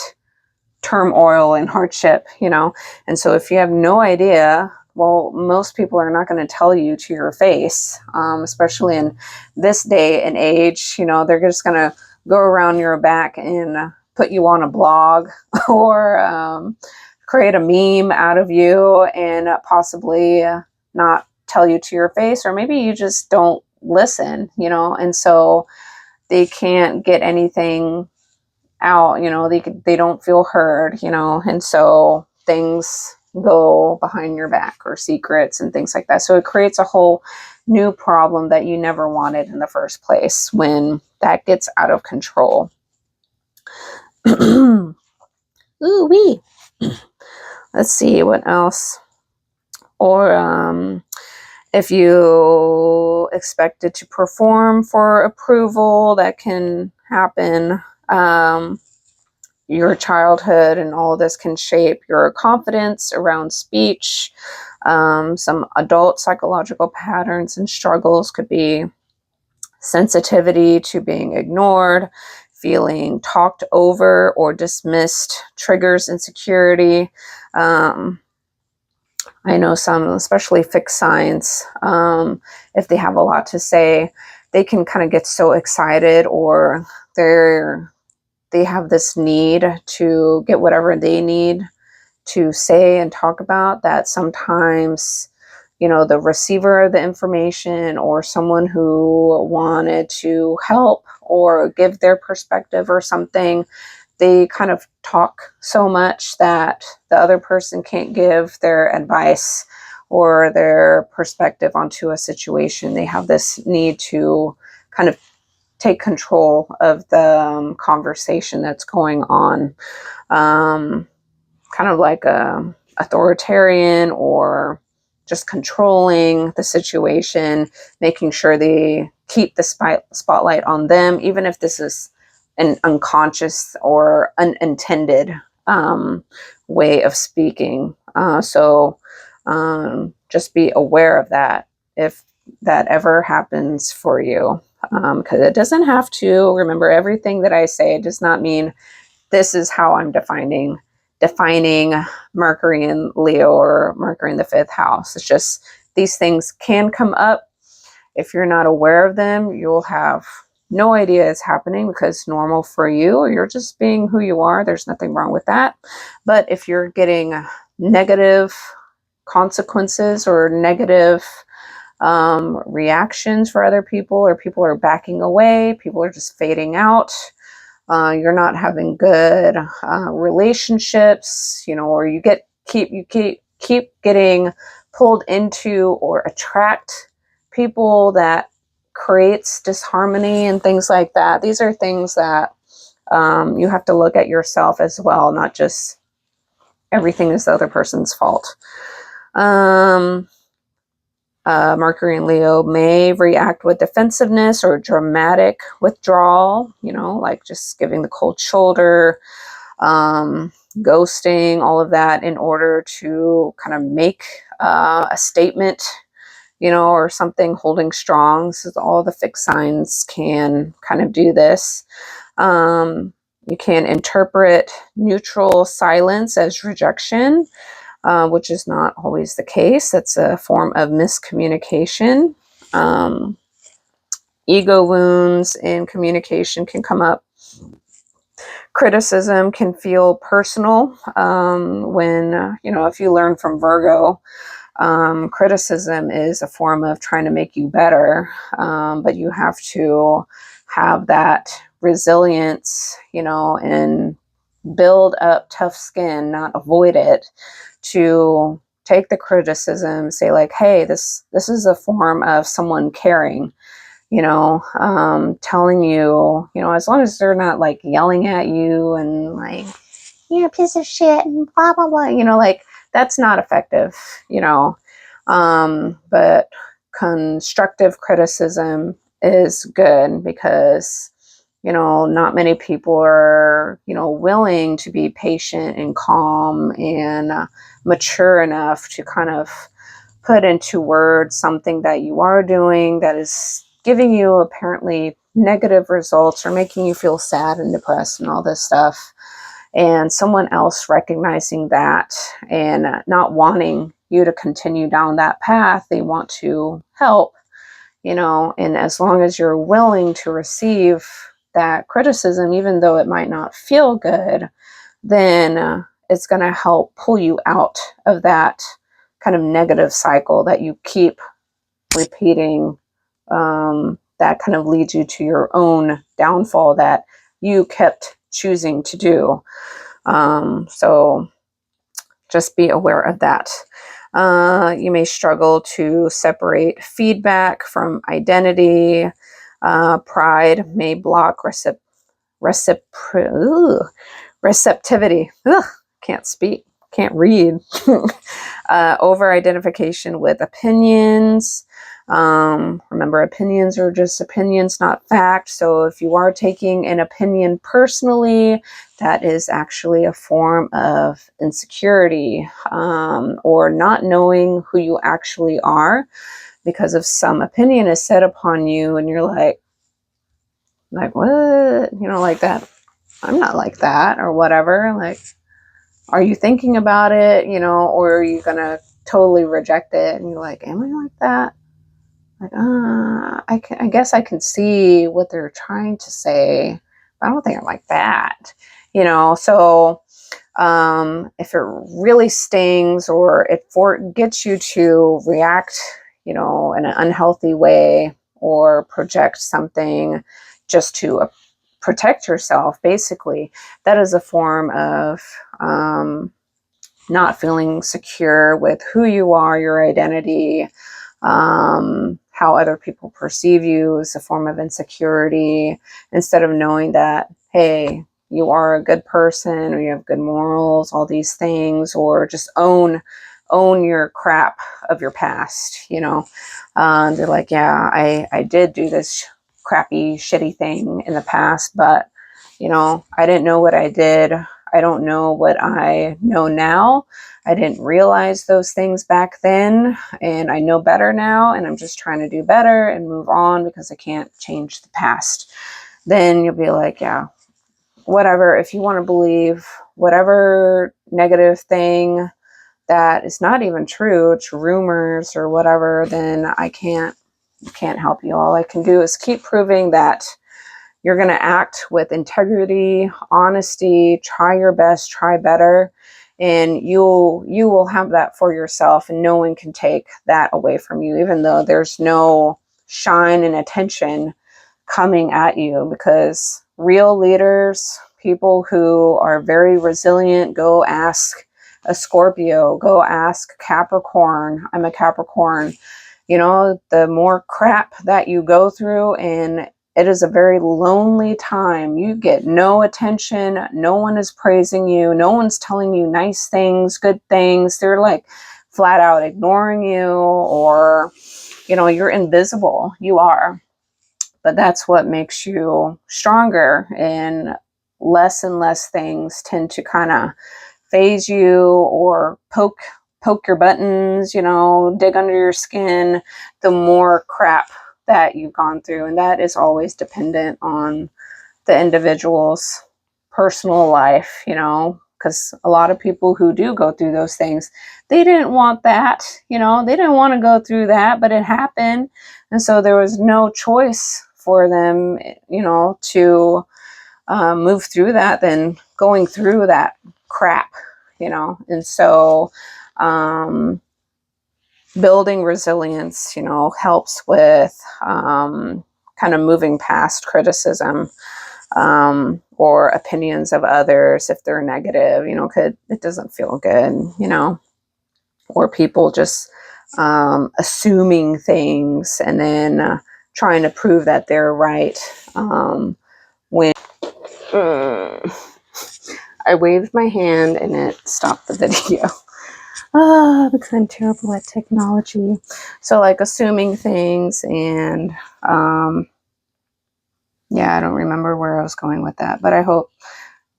turmoil and hardship, you know. And so if you have no idea, well, most people are not going to tell you to your face, especially in this day and age. You know, they're just going to go around your back and put you on a blog or create a meme out of you and possibly not tell you to your face, or maybe you just don't listen, you know. And so they can't get anything out, you know, they don't feel heard, you know, and so things go behind your back or secrets and things like that. So it creates a whole new problem that you never wanted in the first place when that gets out of control. Ooh wee. Let's see what else. Or if you expected to perform for approval, that can happen. Your childhood and all of this can shape your confidence around speech. Some adult psychological patterns and struggles could be sensitivity to being ignored, feeling talked over or dismissed triggers insecurity. I know some, especially fixed signs, if they have a lot to say, they can kind of get so excited, or they have this need to get whatever they need to say and talk about, that sometimes, you know, the receiver of the information or someone who wanted to help or give their perspective or something, they kind of talk so much that the other person can't give their advice or their perspective onto a situation. They have this need to kind of take control of the conversation that's going on. Kind of like a authoritarian, or just controlling the situation, making sure they keep the spotlight on them, even if this is an unconscious or unintended way of speaking. So just be aware of that if that ever happens for you. Because it doesn't have to. Remember, everything that I say does not mean this is how I'm defining Mercury in Leo or Mercury in the 5th house. It's just these things can come up. If you're not aware of them, you'll have no idea it's happening because it's normal for you, or you're just being who you are. There's nothing wrong with that. But if you're getting negative consequences or negative reactions for other people, or people are backing away, people are just fading out, you're not having good relationships, or you keep getting pulled into or attract people that creates disharmony and things like that. These are things that you have to look at yourself as well, not just everything is the other person's fault. Mercury and Leo may react with defensiveness or dramatic withdrawal, like just giving the cold shoulder, ghosting, all of that in order to kind of make a statement, or something, holding strong. So all the fixed signs can kind of do this. You can interpret neutral silence as rejection, which is not always the case. That's a form of miscommunication. Ego wounds in communication can come up. Criticism can feel personal when, if you learn from Virgo, criticism is a form of trying to make you better, but you have to have that resilience, and build up tough skin, not avoid it, to take the criticism, say like, hey, this is a form of someone caring, telling you, as long as they're not like yelling at you and like, you're a piece of shit and blah, blah, blah, like that's not effective, but constructive criticism is good because, not many people are, willing to be patient and calm and mature enough to kind of put into words something that you are doing that is giving you apparently negative results or making you feel sad and depressed and all this stuff. And someone else recognizing that and not wanting you to continue down that path, they want to help, and as long as you're willing to receive that criticism, even though it might not feel good, then it's going to help pull you out of that kind of negative cycle that you keep repeating, that kind of leads you to your own downfall that you kept choosing to do. So just be aware of that. You may struggle to separate feedback from identity. Pride may block receptivity. Ugh, can't speak, can't read. Over identification with opinions. Remember, opinions are just opinions, not fact. So if you are taking an opinion personally, that is actually a form of insecurity, or not knowing who you actually are because of some opinion is set upon you and you're like what, like that. I'm not like that or whatever. Like, are you thinking about it, or are you going to totally reject it? And you're like, am I like that? Like, I guess I can see what they're trying to say, but I don't think I'm like that, so if it really stings or it gets you to react, in an unhealthy way or project something just to protect yourself, basically, that is a form of not feeling secure with who you are, your identity. How other people perceive you is a form of insecurity, instead of knowing that, hey, you are a good person or you have good morals, all these things, or just own your crap of your past. They're like, yeah, I did do this crappy, shitty thing in the past, but You know, I didn't know what I did. I don't know what I know now. I didn't realize those things back then, and I know better now, and I'm just trying to do better and move on because I can't change the past. Then you'll be like, yeah, whatever. If you want to believe whatever negative thing that is not even true, it's rumors or whatever, then I can't help you. All I can do is keep proving that you're going to act with integrity, honesty, try your best, try better, and you will have that for yourself, and no one can take that away from you, even though there's no shine and attention coming at you, because real leaders, people who are very resilient, go ask a Scorpio, go ask Capricorn. I'm a Capricorn. You know, the more crap that you go through, and it is a very lonely time. You get no attention. No one is praising you. No one's telling you nice things, good things. They're like flat out ignoring you, or, you know, you're invisible. You are. But that's what makes you stronger, and less things tend to kind of phase you or poke your buttons, you know, dig under your skin, the more crap that you've gone through. And that is always dependent on the individual's personal life, you know, because a lot of people who do go through those things, they didn't want that, you know, they didn't want to go through that, but it happened. And so there was no choice for them, you know, to move through that than going through that crap, you know. And so building resilience, you know, helps with kind of moving past criticism or opinions of others if they're negative, you know, because it doesn't feel good, you know, or people just assuming things and then trying to prove that they're right when I waved my hand and it stopped the video. Because I'm terrible at technology. So like assuming things, and yeah, I don't remember where I was going with that, but I hope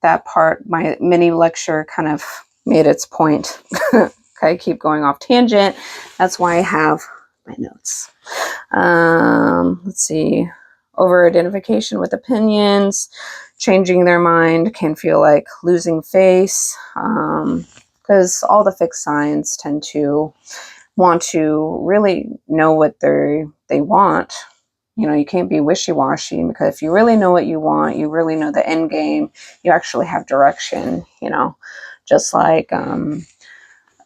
that part, my mini lecture, kind of made its point. Okay, keep going off tangent. That's why I have my notes. Let's see. Over identification with opinions, changing their mind can feel like losing face, because all the fixed signs tend to want to really know what they want. You know, you can't be wishy-washy, because if you really know what you want, you really know the end game, you actually have direction, you know, just like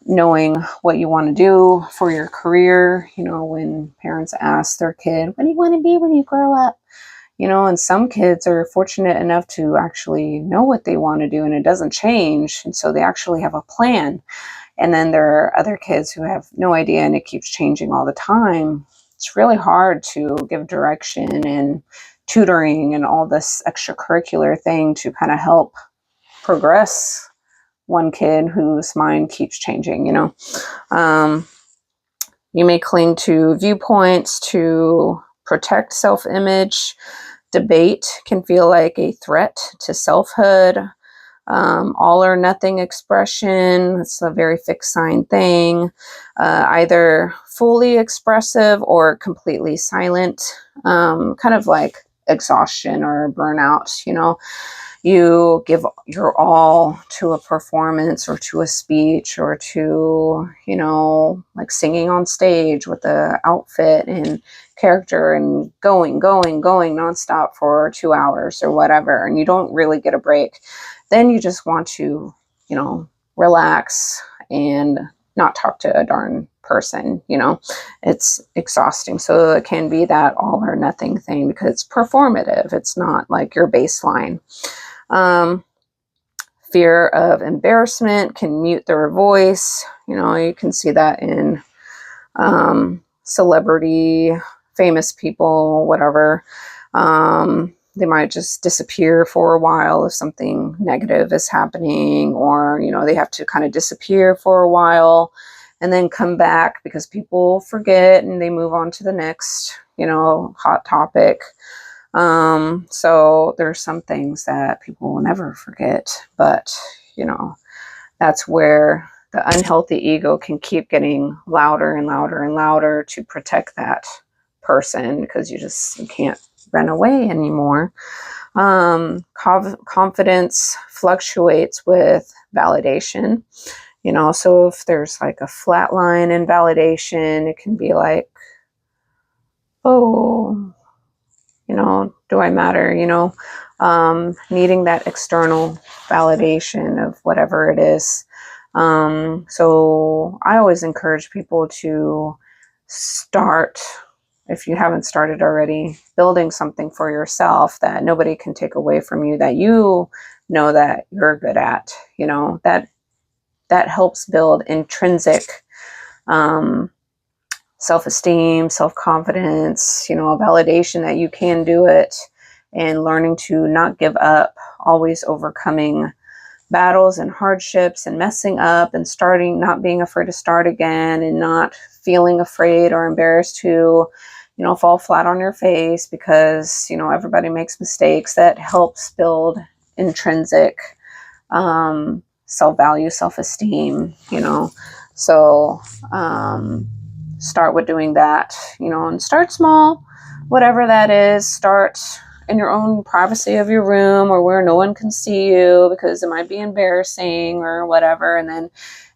knowing what you want to do for your career. You know, when parents ask their kid, what do you want to be when you grow up? You know, and some kids are fortunate enough to actually know what they want to do, and it doesn't change. And so they actually have a plan. And then there are other kids who have no idea, and it keeps changing all the time. It's really hard to give direction and tutoring and all this extracurricular thing to kind of help progress one kid whose mind keeps changing, you know. You may cling to viewpoints to protect self-image. Debate can feel like a threat to selfhood. All or nothing expression, it's a very fixed sign thing. Either fully expressive or completely silent. Kind of like exhaustion or burnout, you know. You give your all to a performance or to a speech or to, you know, like singing on stage with the outfit and character and going nonstop for 2 hours or whatever, and you don't really get a break. Then you just want to, you know, relax and not talk to a darn person, you know. It's exhausting. So it can be that all or nothing thing, because it's performative. It's not like your baseline. Fear of embarrassment can mute their voice. You know, you can see that in celebrity, famous people, whatever. They might just disappear for a while if something negative is happening, or, you know, they have to kind of disappear for a while and then come back because people forget and they move on to the next, you know, hot topic. So there's some things that people will never forget, but that's where the unhealthy ego can keep getting louder and louder and louder to protect that person, because you can't run away anymore. Confidence fluctuates with validation. So if there's like a flat line in validation, it can be like, oh, do I matter? Needing that external validation of whatever it is. So I always encourage people to start, if you haven't started already, building something for yourself that nobody can take away from you, that that you're good at. That helps build intrinsic self-esteem, self-confidence, a validation that you can do it, and learning to not give up, always overcoming battles and hardships and messing up and starting, not being afraid to start again, and not feeling afraid or embarrassed to, fall flat on your face, because, everybody makes mistakes. That helps build intrinsic self-value, self-esteem, So, start with doing that, and start small, whatever that is. Start in your own privacy of your room, or where no one can see you, because it might be embarrassing or whatever. And then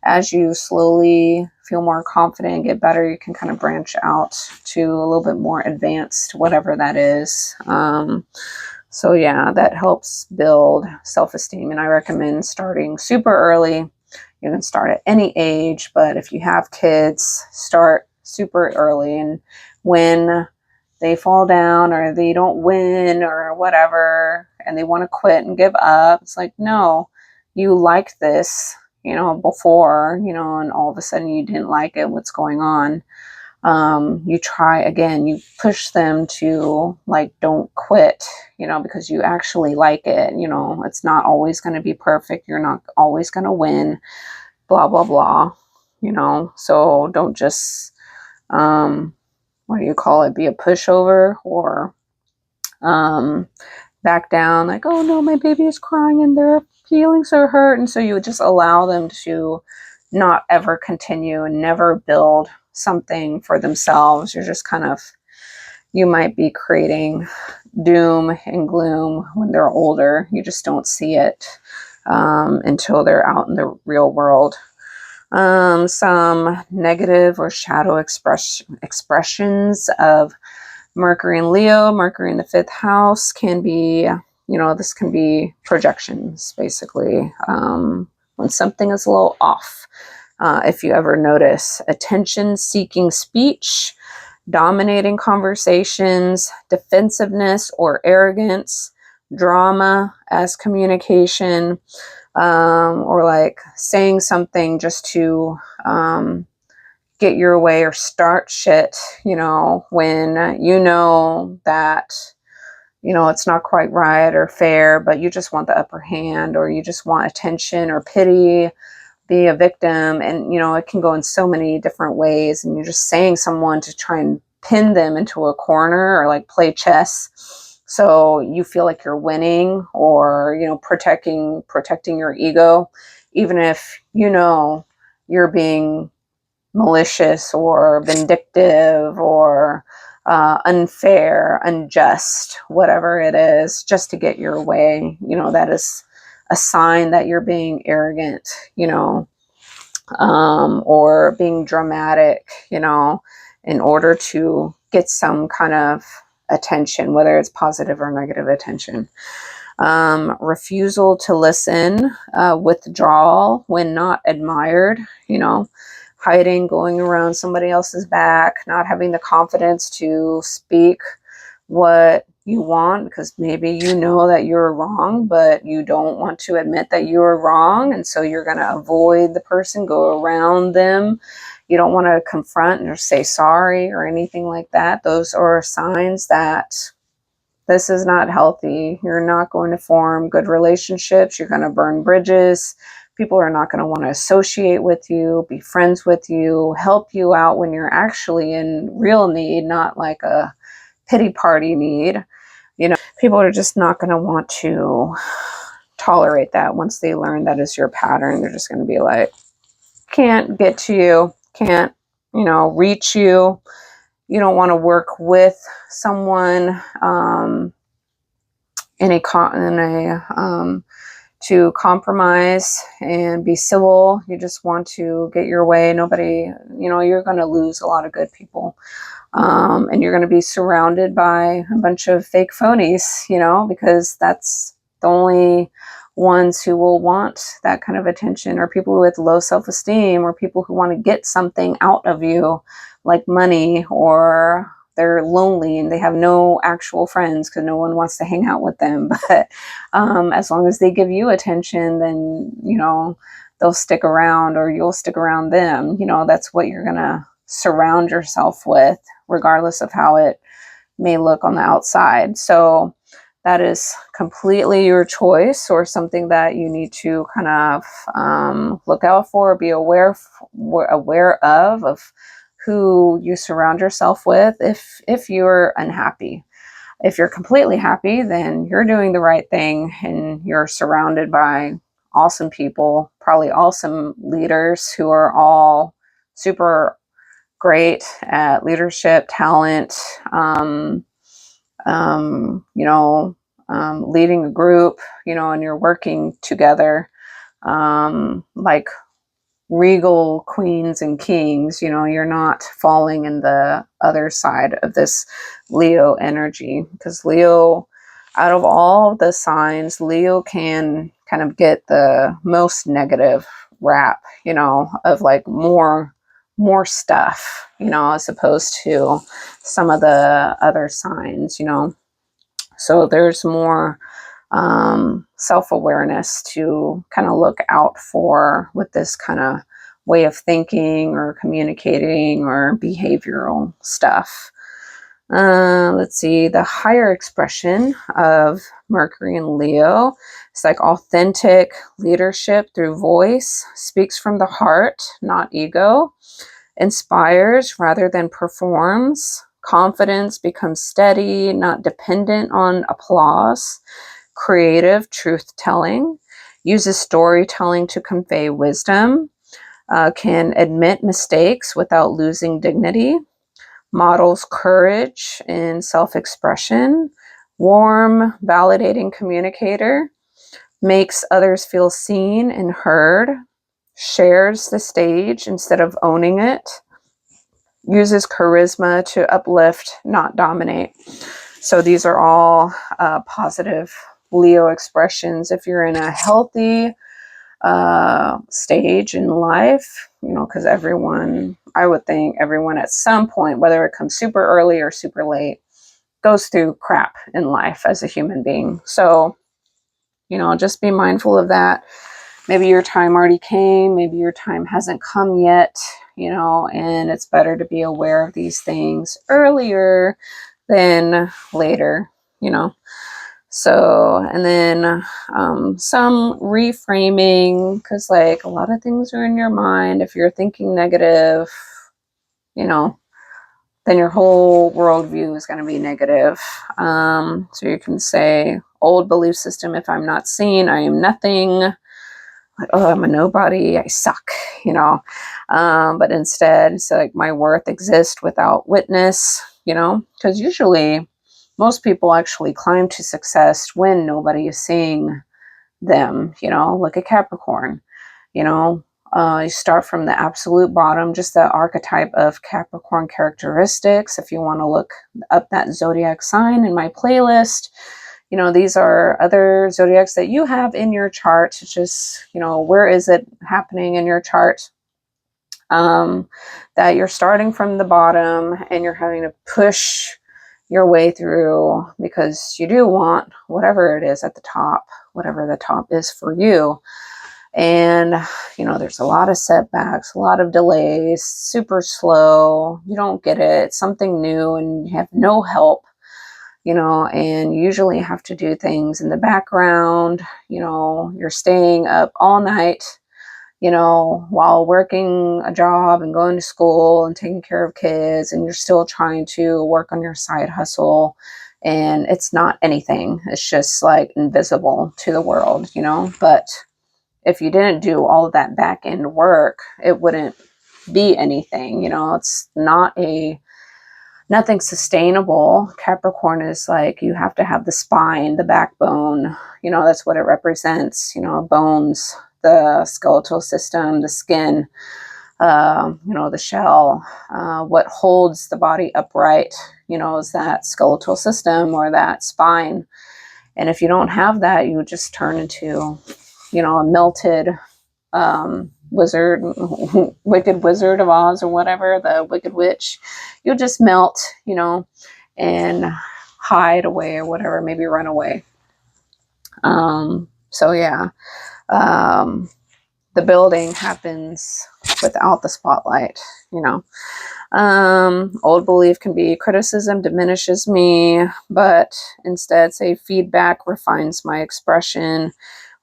as you slowly feel more confident and get better, you can kind of branch out to a little bit more advanced, whatever that is. So yeah, that helps build self-esteem. And I recommend starting super early. You can start at any age, but if you have kids, start super early. And when they fall down or they don't win or whatever, and they want to quit and give up, it's like, no, you liked this, before, and all of a sudden you didn't like it. What's going on? You try again, you push them to, like, don't quit, because you actually like it. It's not always going to be perfect. You're not always going to win, blah, blah, blah, so don't just, what do you call it? Be a pushover, or, back down, like, oh no, my baby is crying and their feelings are hurt. And so you would just allow them to not ever continue and never build something for themselves. You're just you might be creating doom and gloom when they're older. You just don't see it until they're out in the real world. Some negative or shadow expressions of Mercury and Leo. Mercury in the 5th house can be, this can be projections, basically. When something is a little off. If you ever notice attention-seeking speech, dominating conversations, defensiveness or arrogance, drama as communication, or like saying something just to get your way or start shit, when that, it's not quite right or fair, but you just want the upper hand, or you just want attention or pity, be a victim. And, it can go in so many different ways. And you're just saying someone to try and pin them into a corner, or like play chess. So you feel like you're winning, or, protecting your ego, even if, you're being malicious or vindictive or unfair, unjust, whatever it is, just to get your way. That is a sign that you're being arrogant, or being dramatic, in order to get some kind of attention, whether it's positive or negative attention. Refusal to listen, withdrawal when not admired, hiding, going around somebody else's back, not having the confidence to speak what you want, because maybe you know that you're wrong, but you don't want to admit that you're wrong. And so you're going to avoid the person, go around them. You don't want to confront or say sorry or anything like that. Those are signs that this is not healthy. You're not going to form good relationships. You're going to burn bridges. People are not going to want to associate with you, be friends with you, help you out when you're actually in real need, not like a pity party need. People are just not going to want to tolerate that. Once they learn that is your pattern, they're just going to be like, can't get to you, can't, reach you. You don't want to work with someone to compromise and be civil. You just want to get your way. Nobody, you're going to lose a lot of good people. And you're going to be surrounded by a bunch of fake phonies, because that's the only ones who will want that kind of attention, or people with low self-esteem, or people who want to get something out of you, like money, or they're lonely and they have no actual friends because no one wants to hang out with them. But as long as they give you attention, then, they'll stick around, or you'll stick around them. That's what you're going to surround yourself with, regardless of how it may look on the outside. So that is completely your choice, or something that you need to kind of look out for, be aware of who you surround yourself with. If you're unhappy, if you're completely happy, then you're doing the right thing, and you're surrounded by awesome people, probably awesome leaders who are all super great at leadership, talent, leading a group, and you're working together, like regal queens and kings. You're not falling in the other side of this Leo energy, because Leo, out of all the signs, Leo can kind of get the most negative rap, of like more stuff, as opposed to some of the other signs. So there's more self-awareness to kind of look out for with this kind of way of thinking, or communicating, or behavioral stuff. Let's see, the higher expression of Mercury and Leo is like authentic leadership through voice, speaks from the heart, not ego, inspires rather than performs, confidence becomes steady, not dependent on applause, creative truth-telling, uses storytelling to convey wisdom, can admit mistakes without losing dignity, models courage in self-expression, warm, validating communicator, makes others feel seen and heard, shares the stage instead of owning it, uses charisma to uplift, not dominate. So these are all positive Leo expressions. If you're in a healthy stage in life, because I would think everyone at some point, whether it comes super early or super late, goes through crap in life as a human being. So, just be mindful of that. Maybe your time already came, maybe your time hasn't come yet, and it's better to be aware of these things earlier than later, So, and then some reframing, because like a lot of things are in your mind. If you're thinking negative, then your whole worldview is going to be negative. So you can say, old belief system, if I'm not seen, I am nothing. Like, oh, I'm a nobody, I suck, but instead it's like my worth exists without witness, because usually most people actually climb to success when nobody is seeing them. Look at Capricorn. You start from the absolute bottom, just the archetype of Capricorn characteristics. If you want to look up that zodiac sign in my playlist, these are other zodiacs that you have in your chart. It's just, where is it happening in your chart? That you're starting from the bottom and you're having to push your way through, because you do want whatever it is at the top, whatever the top is for you. And, there's a lot of setbacks, a lot of delays, super slow. You don't get it. It's something new and you have no help, and you usually have to do things in the background. You're staying up all night, while working a job and going to school and taking care of kids, and you're still trying to work on your side hustle, and it's not anything. It's just like invisible to the world, you know. But if you didn't do all of that back end work, it wouldn't be anything, you know. It's nothing sustainable. Capricorn is like, you have to have the spine, the backbone, you know, that's what it represents, you know, bones, the skeletal system, the skin, you know, the shell, what holds the body upright, you know, is that skeletal system or that spine. And if you don't have that, you just turn into, you know, a melted wizard, wicked wizard of Oz or whatever, the wicked witch. You'll just melt, you know, and hide away or whatever, maybe run away. So yeah, the building happens without the spotlight, you know. Old belief can be criticism diminishes me, but instead say feedback refines my expression,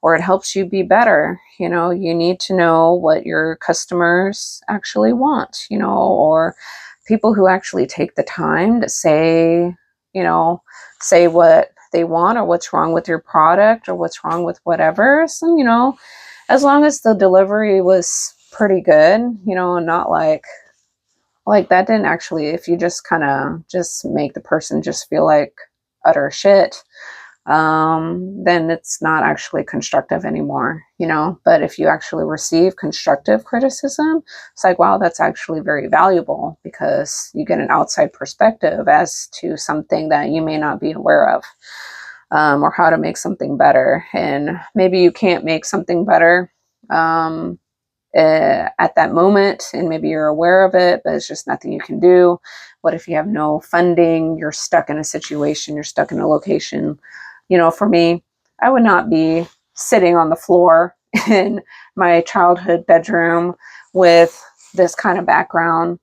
or it helps you be better. You know, you need to know what your customers actually want, you know, or people who actually take the time to say, you know, say what they want or what's wrong with your product or what's wrong with whatever. So, you know, as long as the delivery was pretty good, you know, not like that didn't actually, if you just kind of just make the person just feel like utter shit, then it's not actually constructive anymore, you know. But if you actually receive constructive criticism, it's like, wow, that's actually very valuable because you get an outside perspective as to something that you may not be aware of, or how to make something better. And maybe you can't make something better at that moment, and maybe you're aware of it, but it's just nothing you can do. What if you have no funding? You're stuck in a situation, you're stuck in a location. You know, for me, I would not be sitting on the floor in my childhood bedroom with this kind of background,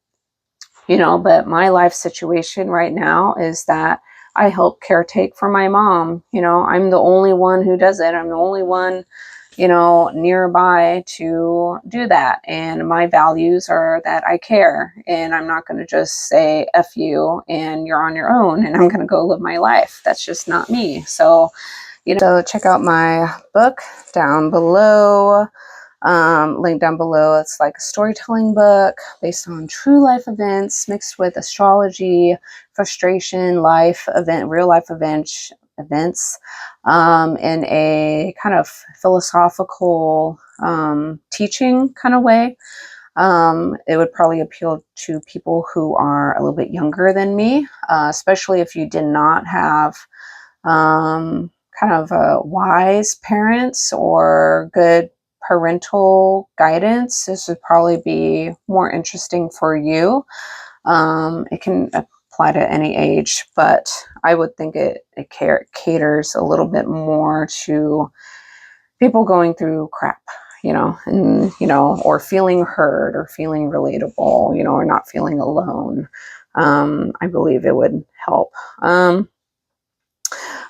you know. But my life situation right now is that I help caretake for my mom. You know, I'm the only one who does it. I'm the only one, you know, nearby to do that. And my values are that I care, and I'm not going to just say F you and you're on your own and I'm going to go live my life. That's just not me. So, you know, so check out my book down below. Link down below. It's like a storytelling book based on true life events mixed with astrology, frustration, life event, real life events, in a kind of philosophical teaching kind of way. It would probably appeal to people who are a little bit younger than me, especially if you did not have kind of wise parents or good parental guidance. This would probably be more interesting for you. It can apply to any age, but I would think it caters a little bit more to people going through crap, you know, and, you know, or feeling heard or feeling relatable, you know, or not feeling alone. I believe it would help.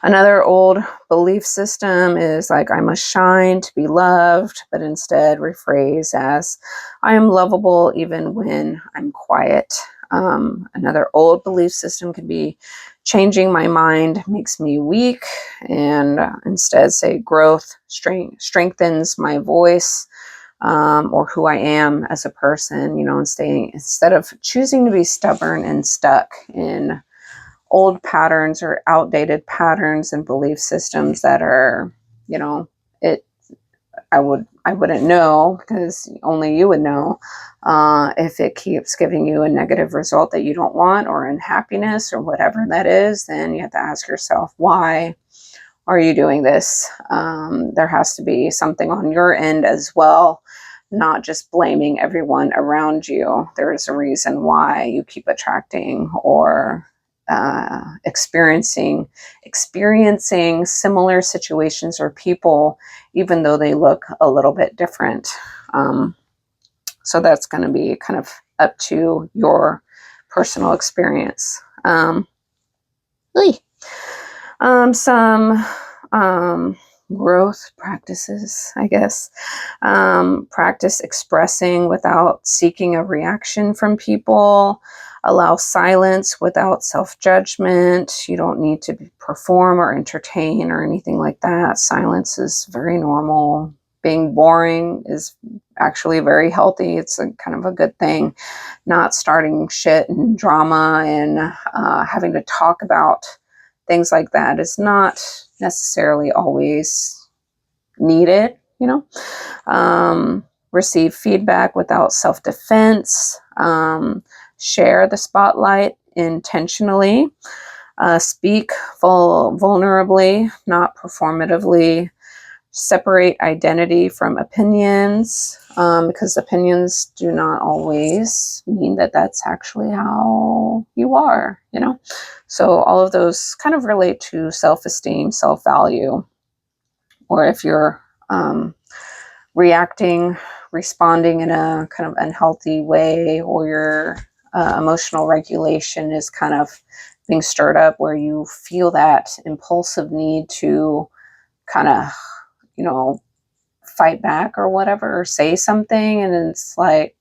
Another old belief system is like, I must shine to be loved, but instead rephrase as, I am lovable even when I'm quiet. Another old belief system could be, changing my mind makes me weak, and instead say, growth strengthens my voice, or who I am as a person, you know, and instead of choosing to be stubborn and stuck in old patterns or outdated patterns and belief systems that are, you know, I wouldn't know, because only you would know, if it keeps giving you a negative result that you don't want, or unhappiness or whatever that is. Then you have to ask yourself, why are you doing this? There has to be something on your end as well, not just blaming everyone around you. There is a reason why you keep attracting or experiencing similar situations or people, even though they look a little bit different. So that's going to be kind of up to your personal experience. Some growth practices, I guess. Practice expressing without seeking a reaction from people. Allow silence without self-judgment. You don't need to perform or entertain or anything like that. Silence is very normal. Being boring is actually very healthy. It's a kind of a good thing. Not starting shit and drama and having to talk about things like that is not necessarily always needed, you know. Receive feedback without self-defense. Share the spotlight intentionally. Speak vulnerably, not performatively. Separate identity from opinions, because opinions do not always mean that that's actually how you are, you know. So all of those kind of relate to self-esteem, self-value, or if you're responding in a kind of unhealthy way, or your emotional regulation is kind of being stirred up, where you feel that impulsive need to kind of, you know, fight back or whatever, or say something, and it's like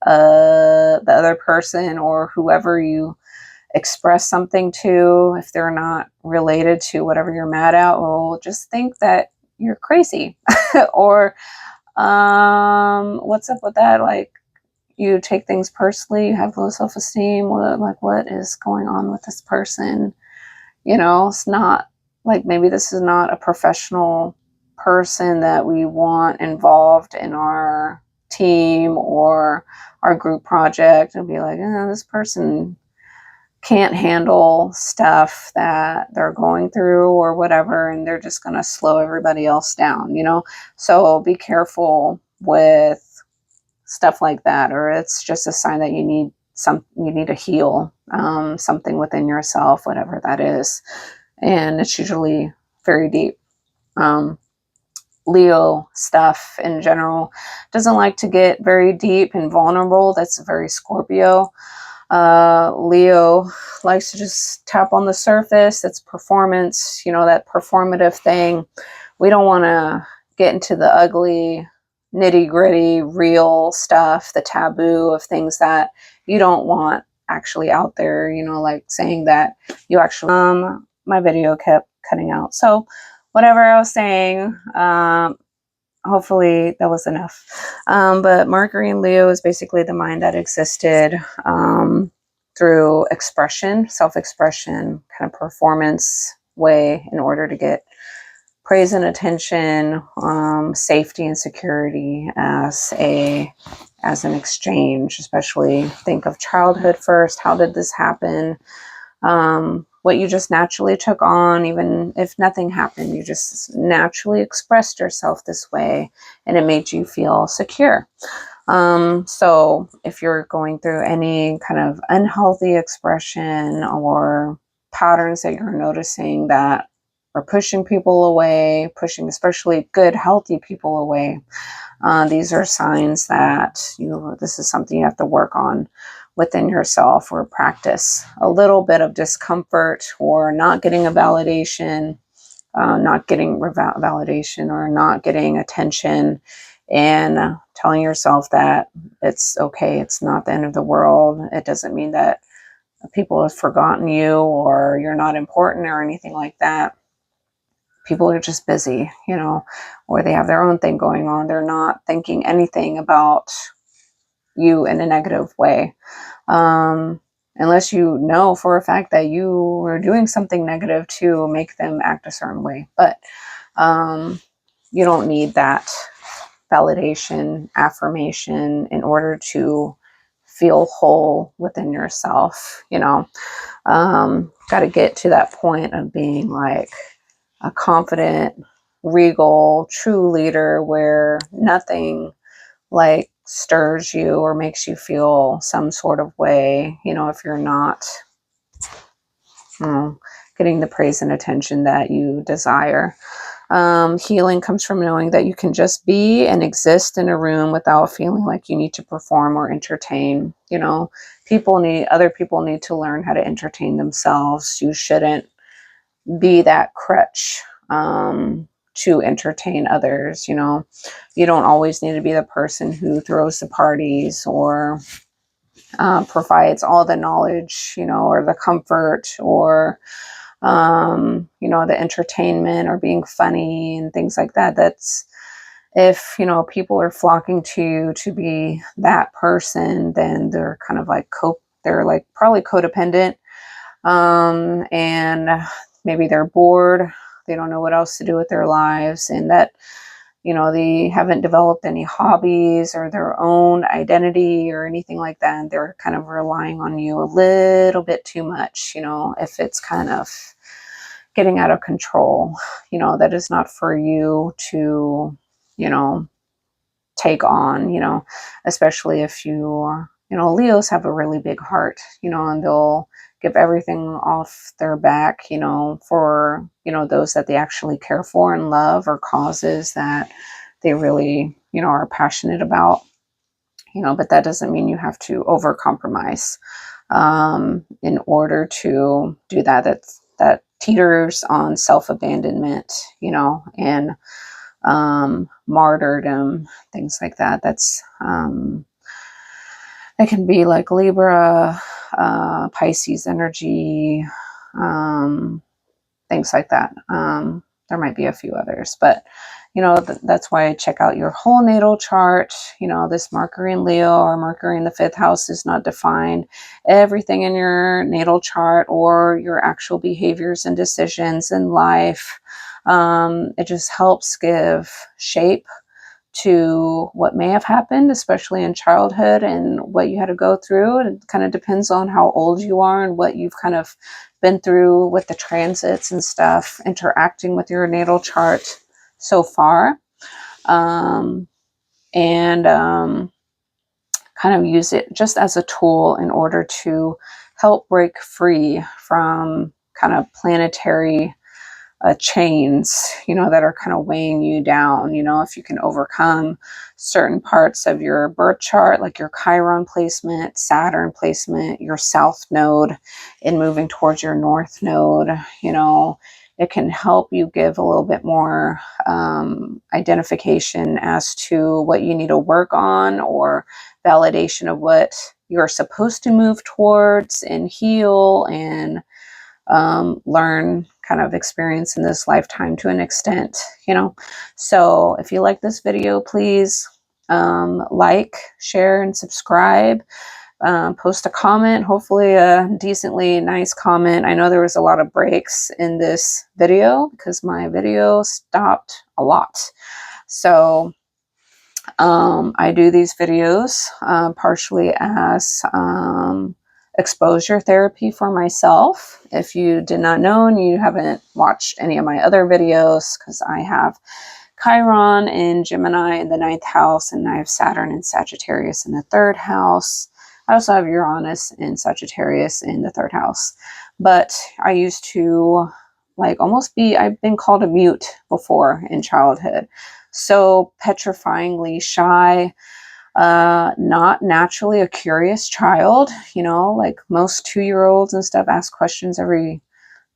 the other person or whoever you express something to, if they're not related to whatever you're mad at, will just think that you're crazy. Or what's up with that? Like, you take things personally, you have low self-esteem. What is going on with this person? You know, it's not like, maybe this is not a professional person that we want involved in our team or our group project, and be like, this person can't handle stuff that they're going through or whatever, and they're just going to slow everybody else down, you know. So be careful with stuff like that, or it's just a sign that you need to heal something within yourself, whatever that is, and it's usually very deep. Leo stuff in general doesn't like to get very deep and vulnerable. That's very Scorpio. Leo likes to just tap on the surface. That's performance, you know, that performative thing. We don't want to get into the ugly, nitty gritty, real stuff, the taboo of things that you don't want actually out there, you know, like saying that you actually, my video kept cutting out. So whatever I was saying, hopefully that was enough. But Mercury in Leo is basically the mind that existed through expression, self-expression, kind of performance way, in order to get praise and attention, safety and security as an exchange. Especially think of childhood first. How did this happen? What you just naturally took on, even if nothing happened, you just naturally expressed yourself this way, and it made you feel secure. So if you're going through any kind of unhealthy expression or patterns that you're noticing that are pushing people away, pushing especially good, healthy people away, these are signs that this is something you have to work on within yourself, or practice a little bit of discomfort, or not getting a validation, not getting validation, or not getting attention, and telling yourself that it's okay. It's not the end of the world. It doesn't mean that people have forgotten you or you're not important or anything like that. People are just busy, you know, or they have their own thing going on. They're not thinking anything about you in a negative way. Unless you know for a fact that you are doing something negative to make them act a certain way. But you don't need that validation, affirmation in order to feel whole within yourself, you know. Got to get to that point of being like a confident, regal, true leader, where nothing like stirs you or makes you feel some sort of way, you know, if you're not getting the praise and attention that you desire. Healing comes from knowing that you can just be and exist in a room without feeling like you need to perform or entertain. You know, other people need to learn how to entertain themselves. You shouldn't be that crutch to entertain others. You know, you don't always need to be the person who throws the parties or provides all the knowledge, or the comfort, or the entertainment, or being funny and things like that. That's if, people are flocking to you to be that person, then they're kind of like they're like probably codependent, and maybe they're bored. They don't know what else to do with their lives, and that, they haven't developed any hobbies or their own identity or anything like that. And they're kind of relying on you a little bit too much, if it's kind of getting out of control, that is not for you to, take on, especially if Leos have a really big heart, and they'll give everything off their back, for, those that they actually care for and love, or causes that they really, are passionate about, but that doesn't mean you have to overcompromise in order to do that. That teeters on self-abandonment, and martyrdom, things like that. That's it can be like Libra, Pisces energy, things like that. There might be a few others, but that's why I check out your whole natal chart. This Mercury in Leo or Mercury in the 5th house is not defined. Everything in your natal chart, or your actual behaviors and decisions in life, it just helps give shape to what may have happened, especially in childhood, and what you had to go through. And it kind of depends on how old you are and what you've kind of been through with the transits and stuff, interacting with your natal chart so far. And kind of use it just as a tool in order to help break free from kind of planetary chains, that are kind of weighing you down. If you can overcome certain parts of your birth chart, like your Chiron placement, Saturn placement, your South node, and moving towards your North node, it can help you give a little bit more identification as to what you need to work on, or validation of what you're supposed to move towards and heal and learn, kind of experience in this lifetime to an extent, So if you like this video, please like, share, and subscribe. Post a comment, hopefully a decently nice comment. I know there was a lot of breaks in this video because my video stopped a lot. So I do these videos partially as exposure therapy for myself. If you did not know and you haven't watched any of my other videos, because I have Chiron in Gemini in the 9th house, and I have Saturn in Sagittarius in the 3rd house. I also have Uranus in Sagittarius in the 3rd house. But I used to I've been called a mute before in childhood. So petrifyingly shy, not naturally a curious child, like most 2-year-olds and stuff ask questions every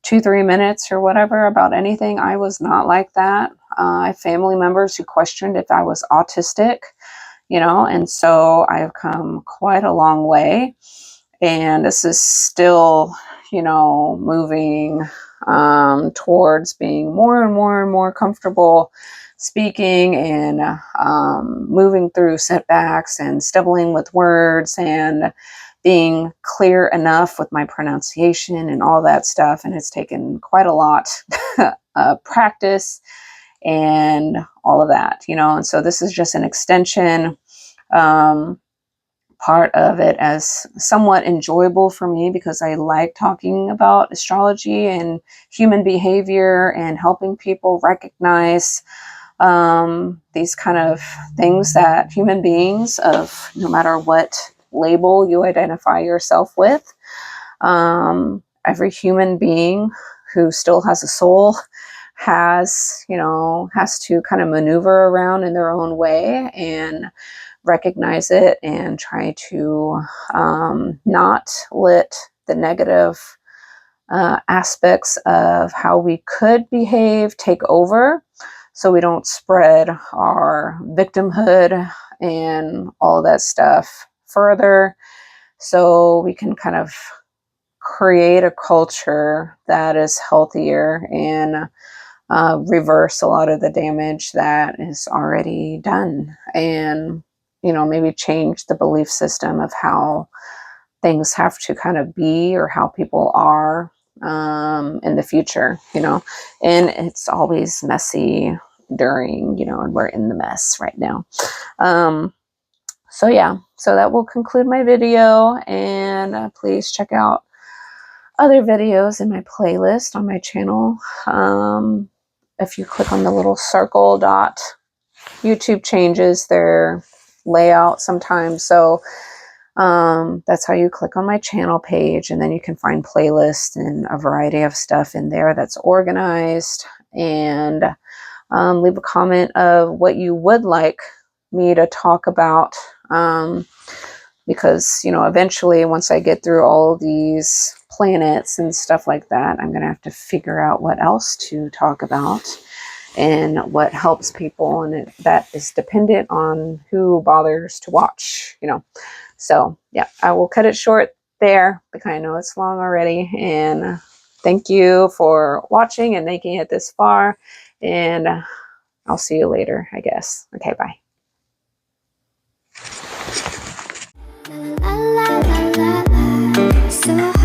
2-3 minutes or whatever about anything. I was not like that. I have family members who questioned if I was autistic, and so I've come quite a long way, and this is still, moving towards being more and more and more comfortable speaking, and moving through setbacks and stumbling with words, and being clear enough with my pronunciation and all that stuff. And it's taken quite a lot of practice and all of that, and so this is just an extension part of it, as somewhat enjoyable for me, because I like talking about astrology and human behavior and helping people recognize these kind of things that human beings, of no matter what label you identify yourself with, every human being who still has a soul has to kind of maneuver around in their own way and recognize it, and try to not let the negative aspects of how we could behave take over, so we don't spread our victimhood and all that stuff further. so we can kind of create a culture that is healthier and reverse a lot of the damage that is already done, and maybe change the belief system of how things have to kind of be, or how people are in the future, and it's always messy during, and we're in the mess right now. So yeah, so that will conclude my video, and please check out other videos in my playlist on my channel. If you click on the little circle dot, YouTube changes their layout sometimes, so that's how you click on my channel page, and then you can find playlists and a variety of stuff in there that's organized, and leave a comment of what you would like me to talk about, because eventually, once I get through all of these planets and stuff like that, I'm gonna have to figure out what else to talk about and what helps people, and that is dependent on who bothers to watch, So yeah, I will cut it short there because I know it's long already, and thank you for watching and making it this far, and I'll see you later, I guess. Okay, bye. So